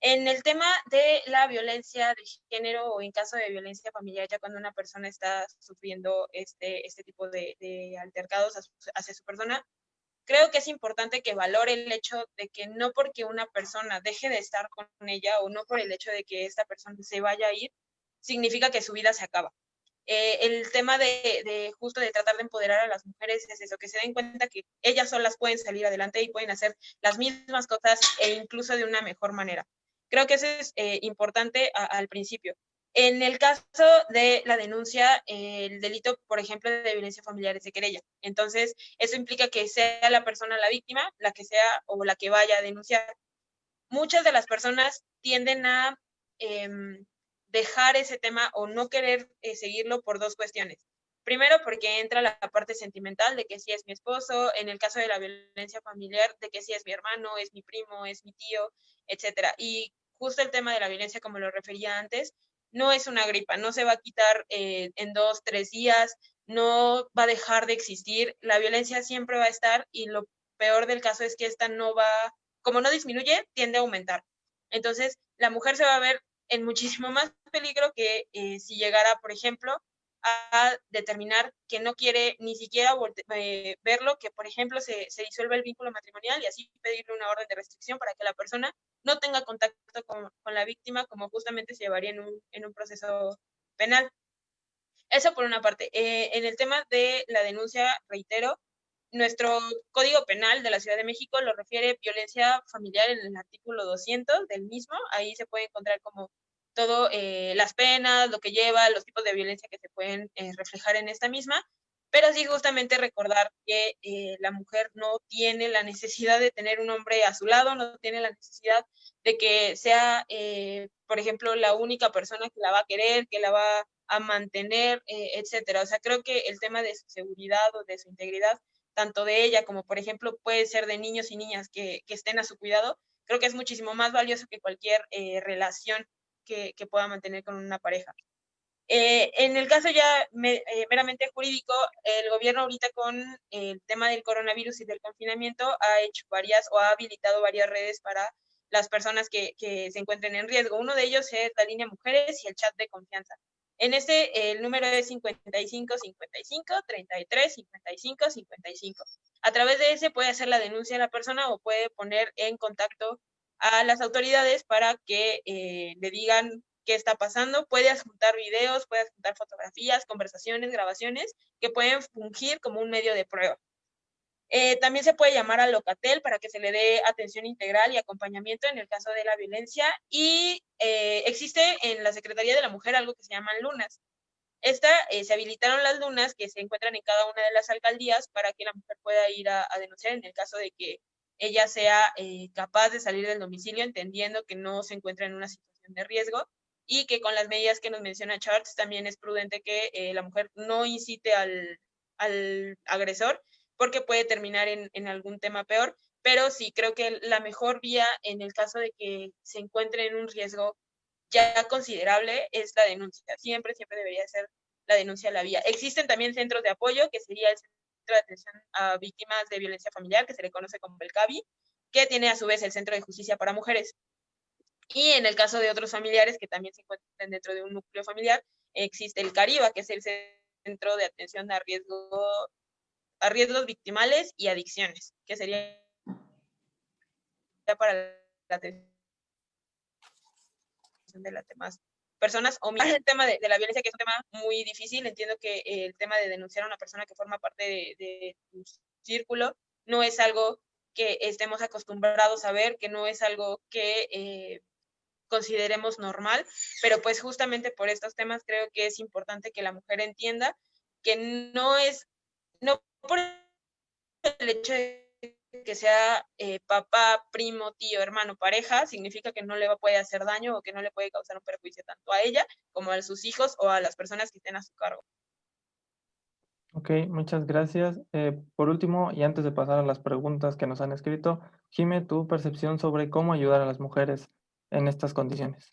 En el tema de la violencia de género o en caso de violencia familiar, ya cuando una persona está sufriendo este tipo de altercados hacia su persona, creo que es importante que valore el hecho de que no porque una persona deje de estar con ella o no por el hecho de que esta persona se vaya a ir, significa que su vida se acaba. El tema de justo de tratar de empoderar a las mujeres es eso, que se den cuenta que ellas solas pueden salir adelante y pueden hacer las mismas cosas e incluso de una mejor manera. Creo que eso es importante al principio. En el caso de la denuncia, el delito, por ejemplo, de violencia familiar es de querella. Entonces, eso implica que sea la persona la víctima, la que sea o la que vaya a denunciar. Muchas de las personas tienden a dejar ese tema o no querer seguirlo por dos cuestiones. Primero, porque entra la parte sentimental de que sí es mi esposo, en el caso de la violencia familiar, de que sí es mi hermano, es mi primo, es mi tío, etcétera. Y justo el tema de la violencia, como lo refería antes, no es una gripa, no se va a quitar en 2, 3 días, no va a dejar de existir, la violencia siempre va a estar y lo peor del caso es que esta no va, como no disminuye, tiende a aumentar. Entonces, la mujer se va a ver en muchísimo más peligro que si llegara, por ejemplo, a determinar que no quiere ni siquiera verlo, que por ejemplo se disuelva el vínculo matrimonial y así pedirle una orden de restricción para que la persona no tenga contacto con la víctima, como justamente se llevaría en un proceso penal. Eso por una parte. En el tema de la denuncia, reitero, nuestro Código Penal de la Ciudad de México lo refiere violencia familiar en el artículo 200 del mismo. Ahí se puede encontrar como todo, las penas, lo que lleva, los tipos de violencia que se pueden reflejar en esta misma. Pero sí justamente recordar que la mujer no tiene la necesidad de tener un hombre a su lado, no tiene la necesidad de que sea, por ejemplo, la única persona que la va a querer, que la va a mantener, etcétera. O sea, creo que el tema de su seguridad o de su integridad, tanto de ella como, por ejemplo, puede ser de niños y niñas que estén a su cuidado, creo que es muchísimo más valioso que cualquier relación que pueda mantener con una pareja. En el caso ya meramente jurídico, el gobierno ahorita con el tema del coronavirus y del confinamiento ha hecho varias o ha habilitado varias redes para las personas que se encuentren en riesgo. Uno de ellos es la línea Mujeres y el chat de confianza. En ese, el número es 55 55 33 55 55. A través de ese puede hacer la denuncia a la persona o puede poner en contacto a las autoridades para que le digan qué está pasando. Puede adjuntar videos, puede adjuntar fotografías, conversaciones, grabaciones que pueden fungir como un medio de prueba. También se puede llamar a Locatel para que se le dé atención integral y acompañamiento en el caso de la violencia. Y existe en la Secretaría de la Mujer algo que se llaman lunas. Se habilitaron las lunas que se encuentran en cada una de las alcaldías para que la mujer pueda ir a denunciar en el caso de que ella sea capaz de salir del domicilio, entendiendo que no se encuentra en una situación de riesgo y que con las medidas que nos menciona Charles también es prudente que la mujer no incite al agresor porque puede terminar en algún tema peor, pero sí creo que la mejor vía en el caso de que se encuentre en un riesgo ya considerable es la denuncia. Siempre debería ser la denuncia la vía. Existen también centros de apoyo, que sería el Centro de Atención a Víctimas de Violencia Familiar, que se le conoce como el CAVI, que tiene a su vez el Centro de Justicia para Mujeres. Y en el caso de otros familiares que también se encuentran dentro de un núcleo familiar, existe el CARIBA, que es el Centro de Atención a Riesgos Victimales y Adicciones, que sería para la atención de las demás personas. O el tema de la violencia, que es un tema muy difícil. Entiendo que el tema de denunciar a una persona que forma parte de tu círculo no es algo que estemos acostumbrados a ver, que no es algo que consideremos normal, pero pues justamente por estos temas creo que es importante que la mujer entienda que no por el hecho de que sea papá, primo, tío, hermano, pareja, significa que no le puede hacer daño o que no le puede causar un perjuicio tanto a ella como a sus hijos o a las personas que estén a su cargo. Ok, muchas gracias. Por último, y antes de pasar a las preguntas que nos han escrito, Jime, tu percepción sobre cómo ayudar a las mujeres en estas condiciones.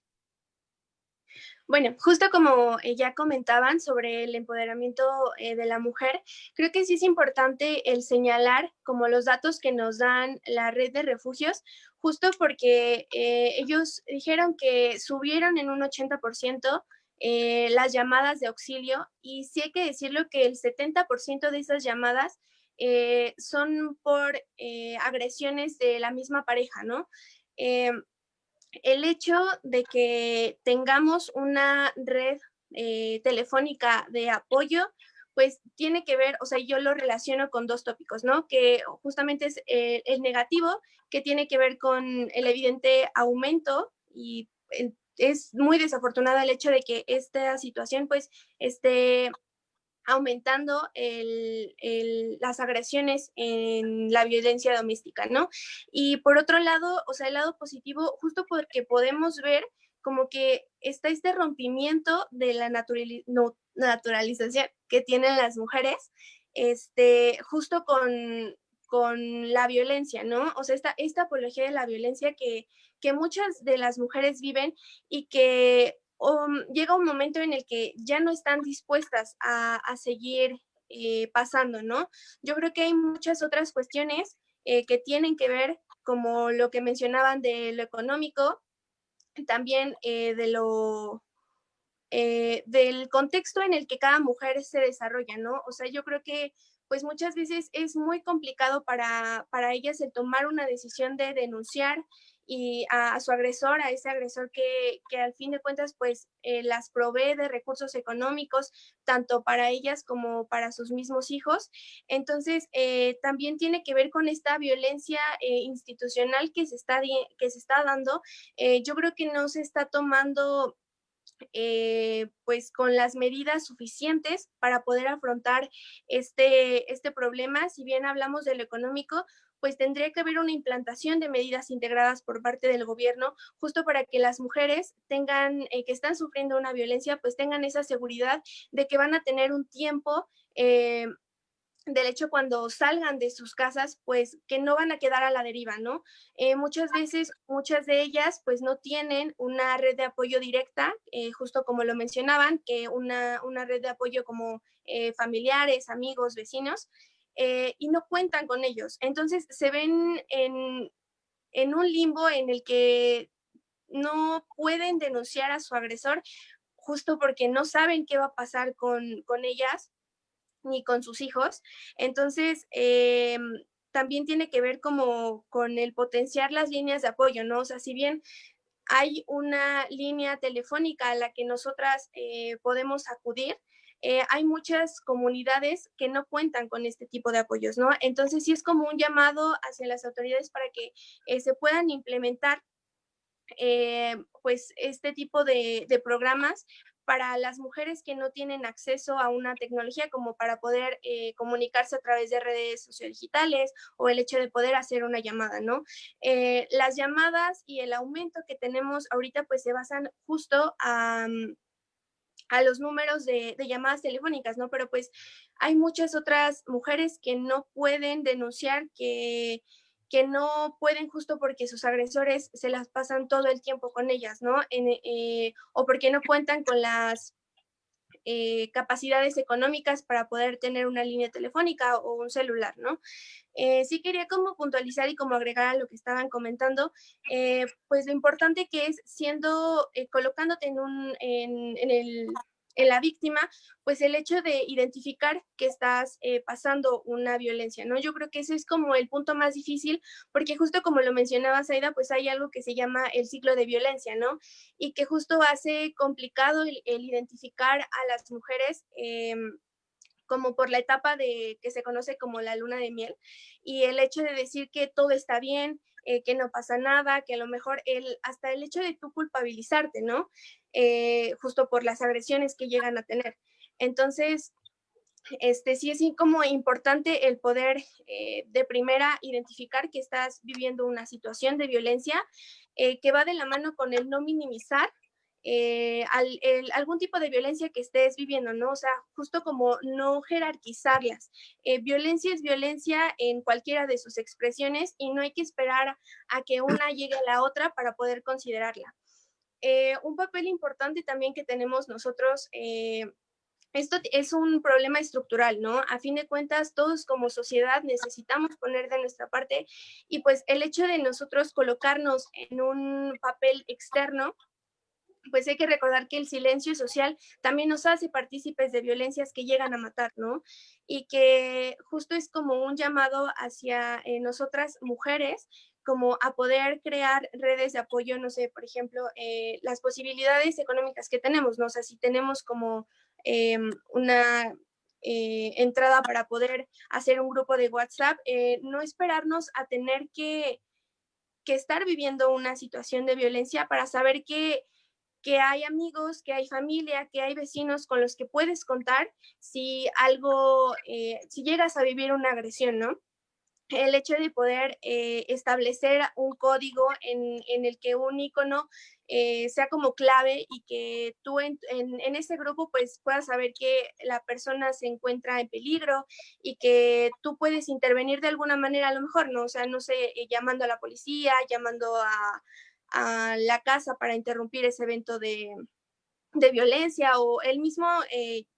Bueno, justo como ya comentaban sobre el empoderamiento de la mujer, creo que sí es importante el señalar como los datos que nos dan la red de refugios, justo porque ellos dijeron que subieron en un 80% las llamadas de auxilio, y sí hay que decirlo que el 70% de esas llamadas son por agresiones de la misma pareja, ¿no? El hecho de que tengamos una red telefónica de apoyo, pues tiene que ver, o sea, yo lo relaciono con dos tópicos, ¿no? Que justamente es el negativo, que tiene que ver con el evidente aumento, y es muy desafortunado el hecho de que esta situación pues esté aumentando las agresiones en la violencia doméstica, ¿no? Y por otro lado, o sea, el lado positivo, justo porque podemos ver como que está este rompimiento de la naturalización que tienen las mujeres, justo con la violencia, ¿no? O sea, esta apología de la violencia que muchas de las mujeres viven y que llega un momento en el que ya no están dispuestas a seguir pasando, ¿no? Yo creo que hay muchas otras cuestiones que tienen que ver, como lo que mencionaban de lo económico, también del contexto en el que cada mujer se desarrolla, ¿no? O sea, yo creo que pues muchas veces es muy complicado para ellas el tomar una decisión de denunciar y a su agresor, a ese agresor que al fin de cuentas pues las provee de recursos económicos, tanto para ellas como para sus mismos hijos. Entonces, también tiene que ver con esta violencia institucional que se está dando. Yo creo que no se está tomando pues con las medidas suficientes para poder afrontar este problema. Si bien hablamos de lo económico, pues tendría que haber una implantación de medidas integradas por parte del gobierno, justo para que las mujeres tengan, que están sufriendo una violencia, pues tengan esa seguridad de que van a tener un tiempo del hecho cuando salgan de sus casas, pues que no van a quedar a la deriva, ¿no? Muchas veces, muchas de ellas pues no tienen una red de apoyo directa, justo como lo mencionaban, que una red de apoyo como familiares, amigos, vecinos, y no cuentan con ellos. Entonces se ven en un limbo en el que no pueden denunciar a su agresor justo porque no saben qué va a pasar con ellas ni con sus hijos. Entonces, también tiene que ver como con el potenciar las líneas de apoyo, ¿no? O sea, si bien hay una línea telefónica a la que nosotras podemos acudir, hay muchas comunidades que no cuentan con este tipo de apoyos, ¿no? Entonces, sí es como un llamado hacia las autoridades para que se puedan implementar pues este tipo de programas para las mujeres que no tienen acceso a una tecnología como para poder comunicarse a través de redes sociodigitales o el hecho de poder hacer una llamada, ¿no? Las llamadas y el aumento que tenemos ahorita pues se basan justo a los números de llamadas telefónicas, ¿no? Pero pues hay muchas otras mujeres que no pueden denunciar, que no pueden justo porque sus agresores se las pasan todo el tiempo con ellas, ¿no? O porque no cuentan con las capacidades económicas para poder tener una línea telefónica o un celular, ¿no? Sí quería como puntualizar y como agregar a lo que estaban comentando, pues lo importante que es colocándote en la víctima, pues el hecho de identificar que estás pasando una violencia, ¿no? Yo creo que ese es como el punto más difícil, porque justo como lo mencionaba Zaida, pues hay algo que se llama el ciclo de violencia, ¿no? Y que justo hace complicado el identificar a las mujeres como por la etapa que se conoce como la luna de miel, y el hecho de decir que todo está bien, que no pasa nada, que a lo mejor hasta el hecho de tú culpabilizarte, ¿no? Justo por las agresiones que llegan a tener. Entonces, sí es como importante el poder de primera identificar que estás viviendo una situación de violencia que va de la mano con el no minimizar algún tipo de violencia que estés viviendo, ¿no? O sea, justo como no jerarquizarlas. Violencia es violencia en cualquiera de sus expresiones y no hay que esperar a que una llegue a la otra para poder considerarla. Un papel importante también que tenemos nosotros, esto es un problema estructural, ¿no? A fin de cuentas, todos como sociedad necesitamos poner de nuestra parte y pues el hecho de nosotros colocarnos en un papel externo, pues hay que recordar que el silencio social también nos hace partícipes de violencias que llegan a matar, ¿no? Y que justo es como un llamado hacia nosotras mujeres, como a poder crear redes de apoyo, no sé, por ejemplo, las posibilidades económicas que tenemos, ¿no? O sea, si tenemos como una entrada para poder hacer un grupo de WhatsApp, no esperarnos a tener que estar viviendo una situación de violencia para saber que hay amigos, que hay familia, que hay vecinos con los que puedes contar si algo, si llegas a vivir una agresión, ¿no? el hecho de poder establecer un código en el que un icono sea como clave y que tú en ese grupo pues puedas saber que la persona se encuentra en peligro y que tú puedes intervenir de alguna manera a lo mejor, ¿no? O sea, no sé, llamando a la policía, llamando a la casa para interrumpir ese evento de violencia o el mismo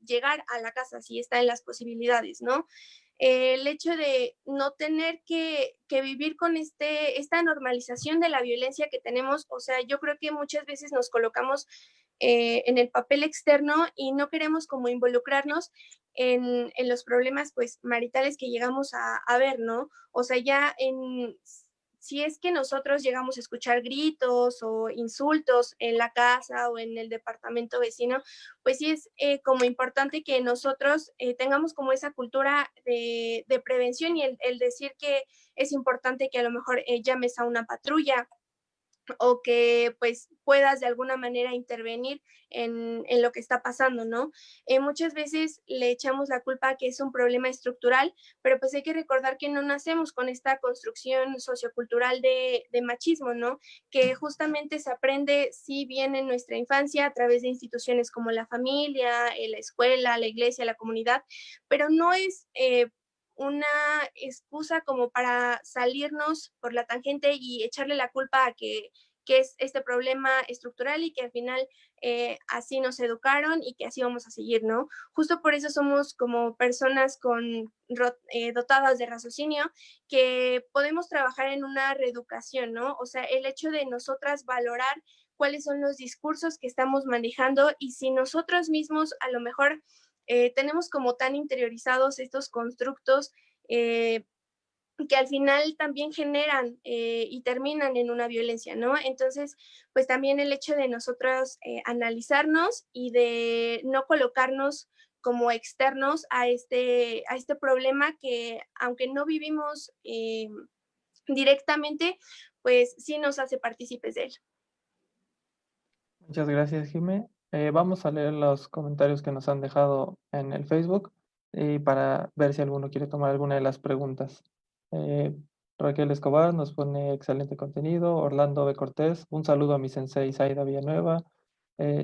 llegar a la casa si está en las posibilidades, ¿no? El hecho de no tener que vivir con esta normalización de la violencia que tenemos, o sea, yo creo que muchas veces nos colocamos en el papel externo y no queremos como involucrarnos en los problemas pues maritales que llegamos a ver, ¿no? O sea, ya si es que nosotros llegamos a escuchar gritos o insultos en la casa o en el departamento vecino, pues sí es como importante que nosotros tengamos como esa cultura de prevención y el decir que es importante que a lo mejor llames a una patrulla o que pues puedas de alguna manera intervenir en lo que está pasando, ¿no? Muchas veces le echamos la culpa a que es un problema estructural, pero pues hay que recordar que no nacemos con esta construcción sociocultural de machismo, ¿no? Que justamente se aprende sí bien en nuestra infancia a través de instituciones como la familia, la escuela, la iglesia, la comunidad, pero no es una excusa como para salirnos por la tangente y echarle la culpa a que es este problema estructural y que al final así nos educaron y que así vamos a seguir, ¿no? Justo por eso somos como personas dotadas de raciocinio que podemos trabajar en una reeducación, ¿no? O sea, el hecho de nosotras valorar cuáles son los discursos que estamos manejando y si nosotros mismos a lo mejor tenemos como tan interiorizados estos constructos que al final también generan y terminan en una violencia, ¿no? Entonces, pues también el hecho de nosotros analizarnos y de no colocarnos como externos a este problema que aunque no vivimos directamente, pues sí nos hace partícipes de él. Muchas gracias, Jimé. Vamos a leer los comentarios que nos han dejado en el Facebook y para ver si alguno quiere tomar alguna de las preguntas. Eh, Raquel Escobar nos pone excelente contenido. Orlando B. Cortés, un saludo a mi sensei Zaida Villanueva.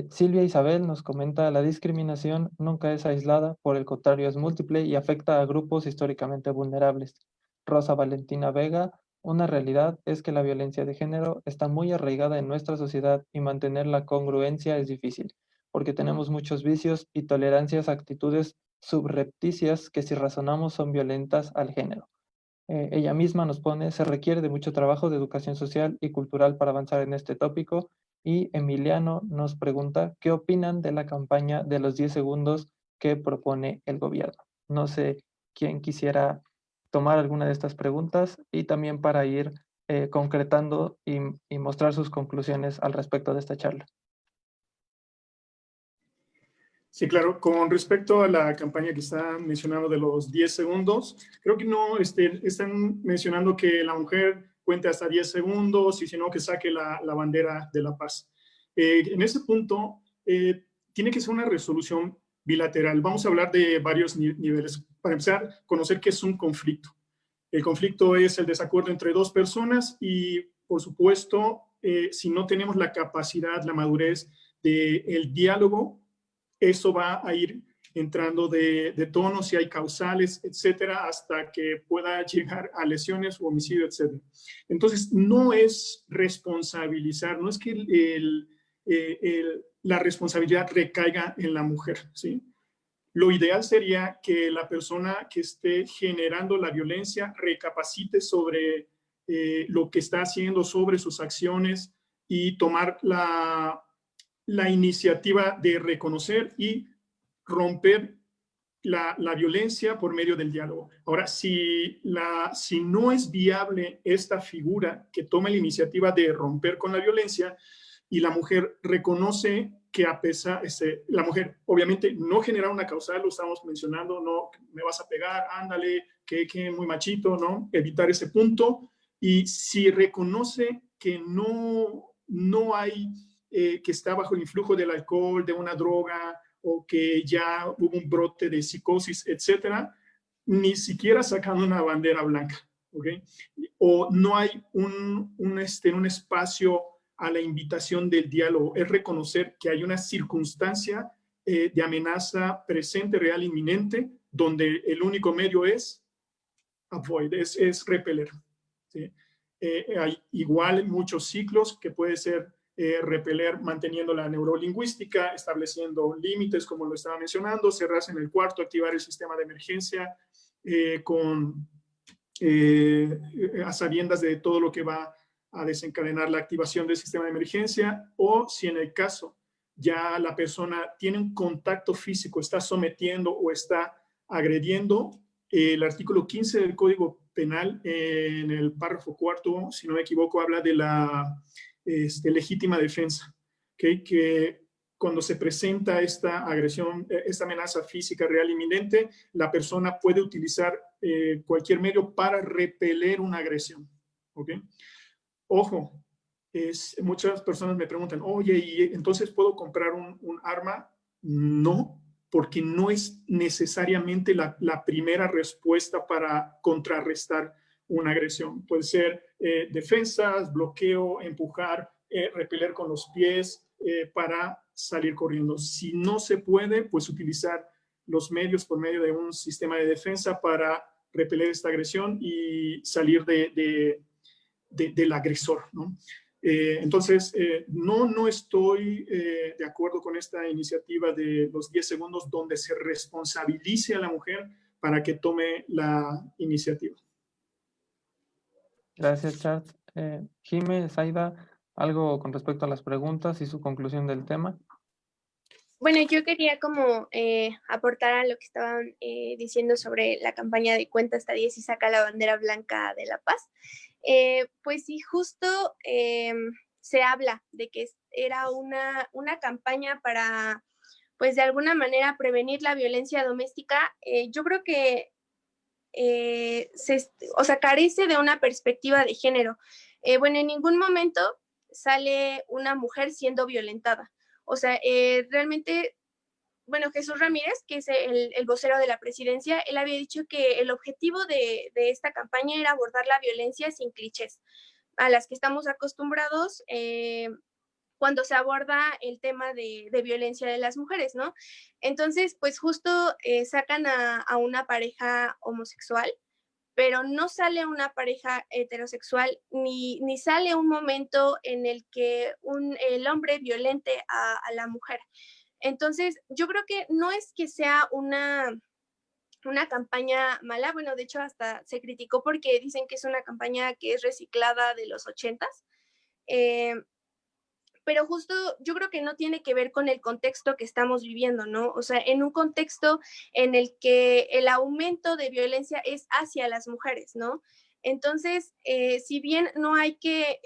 Silvia Isabel nos comenta, la discriminación nunca es aislada, por el contrario es múltiple y afecta a grupos históricamente vulnerables. Rosa Valentina Vega, una realidad es que la violencia de género está muy arraigada en nuestra sociedad y mantener la congruencia es difícil, porque tenemos muchos vicios y tolerancias a actitudes subrepticias que si razonamos son violentas al género. Ella misma nos pone, se requiere de mucho trabajo de educación social y cultural para avanzar en este tópico. Y Emiliano nos pregunta, ¿qué opinan de la campaña de los 10 segundos que propone el gobierno? No sé quién quisiera tomar alguna de estas preguntas y también para ir concretando y mostrar sus conclusiones al respecto de esta charla. Sí, claro. Con respecto a la campaña que está mencionando de los 10 segundos, creo que no están mencionando que la mujer cuente hasta 10 segundos y si no, que saque la bandera de la paz. En ese punto, tiene que ser una resolución bilateral. Vamos a hablar de varios niveles. Para empezar, conocer qué es un conflicto. El conflicto es el desacuerdo entre dos personas y, por supuesto, si no tenemos la capacidad, la madurez del diálogo, eso va a ir entrando de tono, si hay causales, etcétera, hasta que pueda llegar a lesiones o homicidio, etcétera. Entonces, no es responsabilizar, no es que la responsabilidad recaiga en la mujer, ¿sí? Lo ideal sería que la persona que esté generando la violencia recapacite sobre lo que está haciendo, sobre sus acciones y tomar la iniciativa de reconocer y romper la violencia por medio del diálogo. Ahora, si no es viable esta figura que toma la iniciativa de romper con la violencia y la mujer reconoce que a pesar, la mujer obviamente no genera una causal, lo estamos mencionando, no me vas a pegar, ándale, que muy machito, ¿no? Evitar ese punto. Y si reconoce que no hay, que está bajo el influjo del alcohol, de una droga, o que ya hubo un brote de psicosis, etcétera, ni siquiera sacando una bandera blanca. ¿ok? O no hay un espacio a la invitación del diálogo, es reconocer que hay una circunstancia de amenaza presente, real, inminente, donde el único medio es avoid, es repeler. ¿Sí? Hay igual muchos ciclos que puede ser repeler manteniendo la neurolingüística, estableciendo límites, como lo estaba mencionando, cerrarse en el cuarto, activar el sistema de emergencia a sabiendas de todo lo que va a desencadenar la activación del sistema de emergencia, o si en el caso ya la persona tiene un contacto físico, está sometiendo o está agrediendo, el artículo 15 del Código Penal, en el párrafo cuarto, si no me equivoco, habla de la legítima defensa, ¿okay? Que cuando se presenta esta agresión, esta amenaza física real inminente, la persona puede utilizar cualquier medio para repeler una agresión. ¿Okay? Ojo, muchas personas me preguntan, oye, ¿y entonces puedo comprar un arma? No, porque no es necesariamente la primera respuesta para contrarrestar una agresión. Puede ser defensas, bloqueo, empujar, repeler con los pies para salir corriendo. Si no se puede, pues utilizar los medios por medio de un sistema de defensa para repeler esta agresión y salir del agresor, ¿no? Entonces, no estoy de acuerdo con esta iniciativa de los 10 segundos donde se responsabilice a la mujer para que tome la iniciativa. Gracias, Charles. Jime, Zaida, ¿algo con respecto a las preguntas y su conclusión del tema? Bueno, yo quería como aportar a lo que estaban diciendo sobre la campaña de Cuenta hasta 10 y saca la bandera blanca de la paz. Pues sí, justo se habla de que era una campaña para, pues de alguna manera, prevenir la violencia doméstica. Yo creo que carece de una perspectiva de género. Bueno, en ningún momento sale una mujer siendo violentada. O sea, realmente, bueno, Jesús Ramírez, que es el vocero de la presidencia, él había dicho que el objetivo de esta campaña era abordar la violencia sin clichés, a las que estamos acostumbrados cuando se aborda el tema de violencia de las mujeres, ¿no? Entonces, pues justo sacan a una pareja homosexual, pero no sale una pareja heterosexual, ni sale un momento en el que el hombre violente a la mujer. Entonces, yo creo que no es que sea una campaña mala, bueno, de hecho hasta se criticó porque dicen que es una campaña que es reciclada de los 80s, pero justo yo creo que no tiene que ver con el contexto que estamos viviendo, ¿no? O sea, en un contexto en el que el aumento de violencia es hacia las mujeres, ¿no? Entonces, si bien no hay que,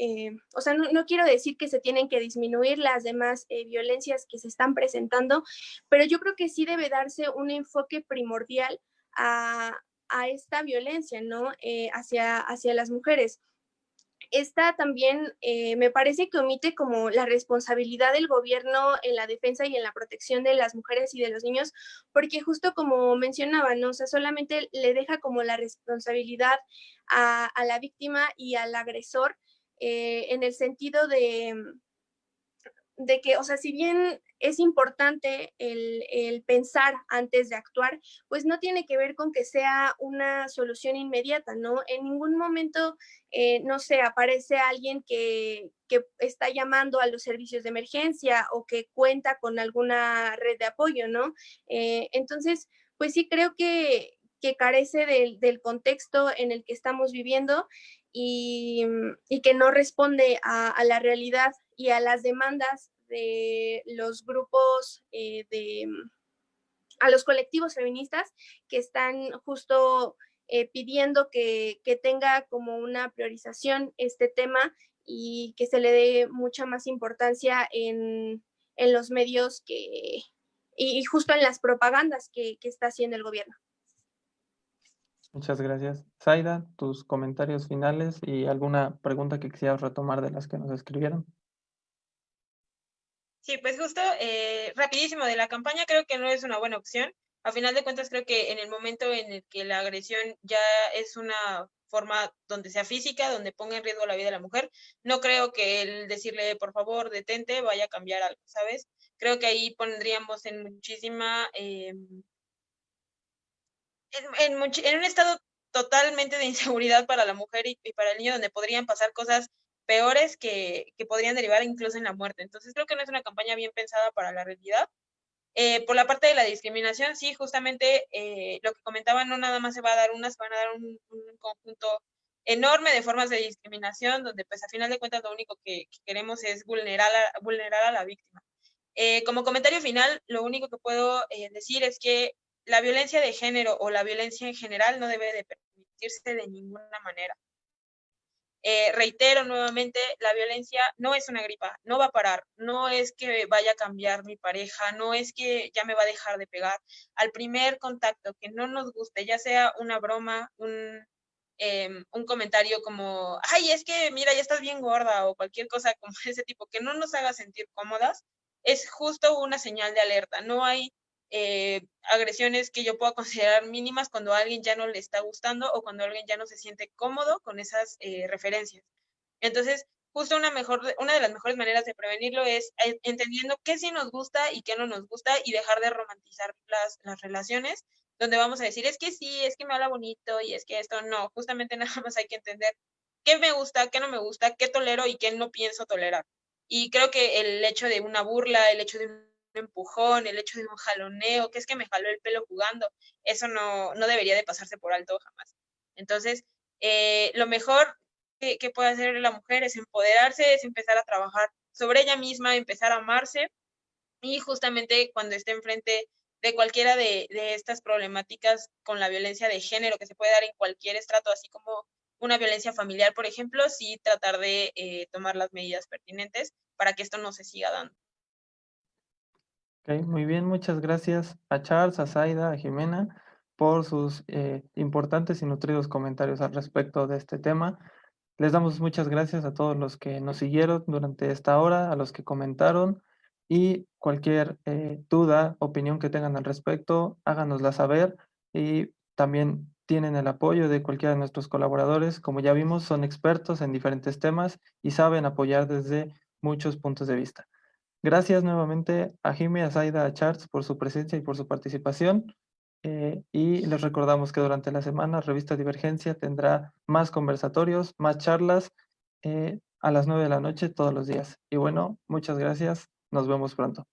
o sea, no quiero decir que se tienen que disminuir las demás violencias que se están presentando, pero yo creo que sí debe darse un enfoque primordial a esta violencia, ¿no? Hacia las mujeres. Esta también me parece que omite como la responsabilidad del gobierno en la defensa y en la protección de las mujeres y de los niños, porque justo como mencionaba, ¿no? O sea, solamente le deja como la responsabilidad a la víctima y al agresor en el sentido de que, o sea, si bien es importante el pensar antes de actuar, pues no tiene que ver con que sea una solución inmediata, ¿no? En ningún momento, no sé, aparece alguien que está llamando a los servicios de emergencia o que cuenta con alguna red de apoyo, ¿no? Entonces, pues sí creo que carece del contexto en el que estamos viviendo y que no responde a la realidad y a las demandas de los grupos, a los colectivos feministas que están justo pidiendo que tenga como una priorización este tema y que se le dé mucha más importancia en los medios y justo en las propagandas que está haciendo el gobierno. Muchas gracias. Zaida, tus comentarios finales y alguna pregunta que quisieras retomar de las que nos escribieron. Sí, pues justo, rapidísimo de la campaña, creo que no es una buena opción. A final de cuentas, creo que en el momento en el que la agresión ya es una forma donde sea física, donde ponga en riesgo la vida de la mujer. No creo que el decirle, por favor, detente, vaya a cambiar algo, ¿sabes? Creo que ahí pondríamos en muchísima, en un estado totalmente de inseguridad para la mujer y para el niño, donde podrían pasar cosas peores que podrían derivar incluso en la muerte. Entonces creo que no es una campaña bien pensada para la realidad. Por la parte de la discriminación, sí, justamente lo que comentaba, no nada más se va a dar una, se van a dar un conjunto enorme de formas de discriminación, donde pues a final de cuentas lo único que queremos es vulnerar a la víctima. Como comentario final, lo único que puedo decir es que la violencia de género o la violencia en general no debe de permitirse de ninguna manera. Reitero nuevamente, la violencia no es una gripa, no va a parar, no es que vaya a cambiar mi pareja, no es que ya me va a dejar de pegar. Al primer contacto que no nos guste, ya sea una broma, un comentario como, ay, es que mira, ya estás bien gorda o cualquier cosa como ese tipo que no nos haga sentir cómodas, es justo una señal de alerta. No hay agresiones que yo pueda considerar mínimas cuando a alguien ya no le está gustando o cuando alguien ya no se siente cómodo con esas referencias. Entonces, justo una de las mejores maneras de prevenirlo es entendiendo qué sí nos gusta y qué no nos gusta y dejar de romantizar las relaciones, donde vamos a decir, es que sí, es que me habla bonito y es que esto no, justamente nada más hay que entender qué me gusta, qué no me gusta, qué tolero y qué no pienso tolerar. Y creo que el hecho de una burla, el hecho de un empujón, el hecho de un jaloneo, que es que me jaló el pelo jugando, eso no debería de pasarse por alto jamás. Entonces, lo mejor que puede hacer la mujer es empoderarse, es empezar a trabajar sobre ella misma, empezar a amarse y justamente cuando esté enfrente de cualquiera de estas problemáticas con la violencia de género que se puede dar en cualquier estrato, así como una violencia familiar, por ejemplo, sí tratar de tomar las medidas pertinentes para que esto no se siga dando. Ok, muy bien, muchas gracias a Charles, a Zaida, a Jimena por sus importantes y nutridos comentarios al respecto de este tema. Les damos muchas gracias a todos los que nos siguieron durante esta hora, a los que comentaron y cualquier duda, opinión que tengan al respecto, háganosla saber y también tienen el apoyo de cualquiera de nuestros colaboradores. Como ya vimos, son expertos en diferentes temas y saben apoyar desde muchos puntos de vista. Gracias nuevamente a Jimmy, a Zaida, a Charles por su presencia y por su participación. Y les recordamos que durante la semana Revista Divergencia tendrá más conversatorios, más charlas a las 9 de la noche todos los días. Y bueno, muchas gracias. Nos vemos pronto.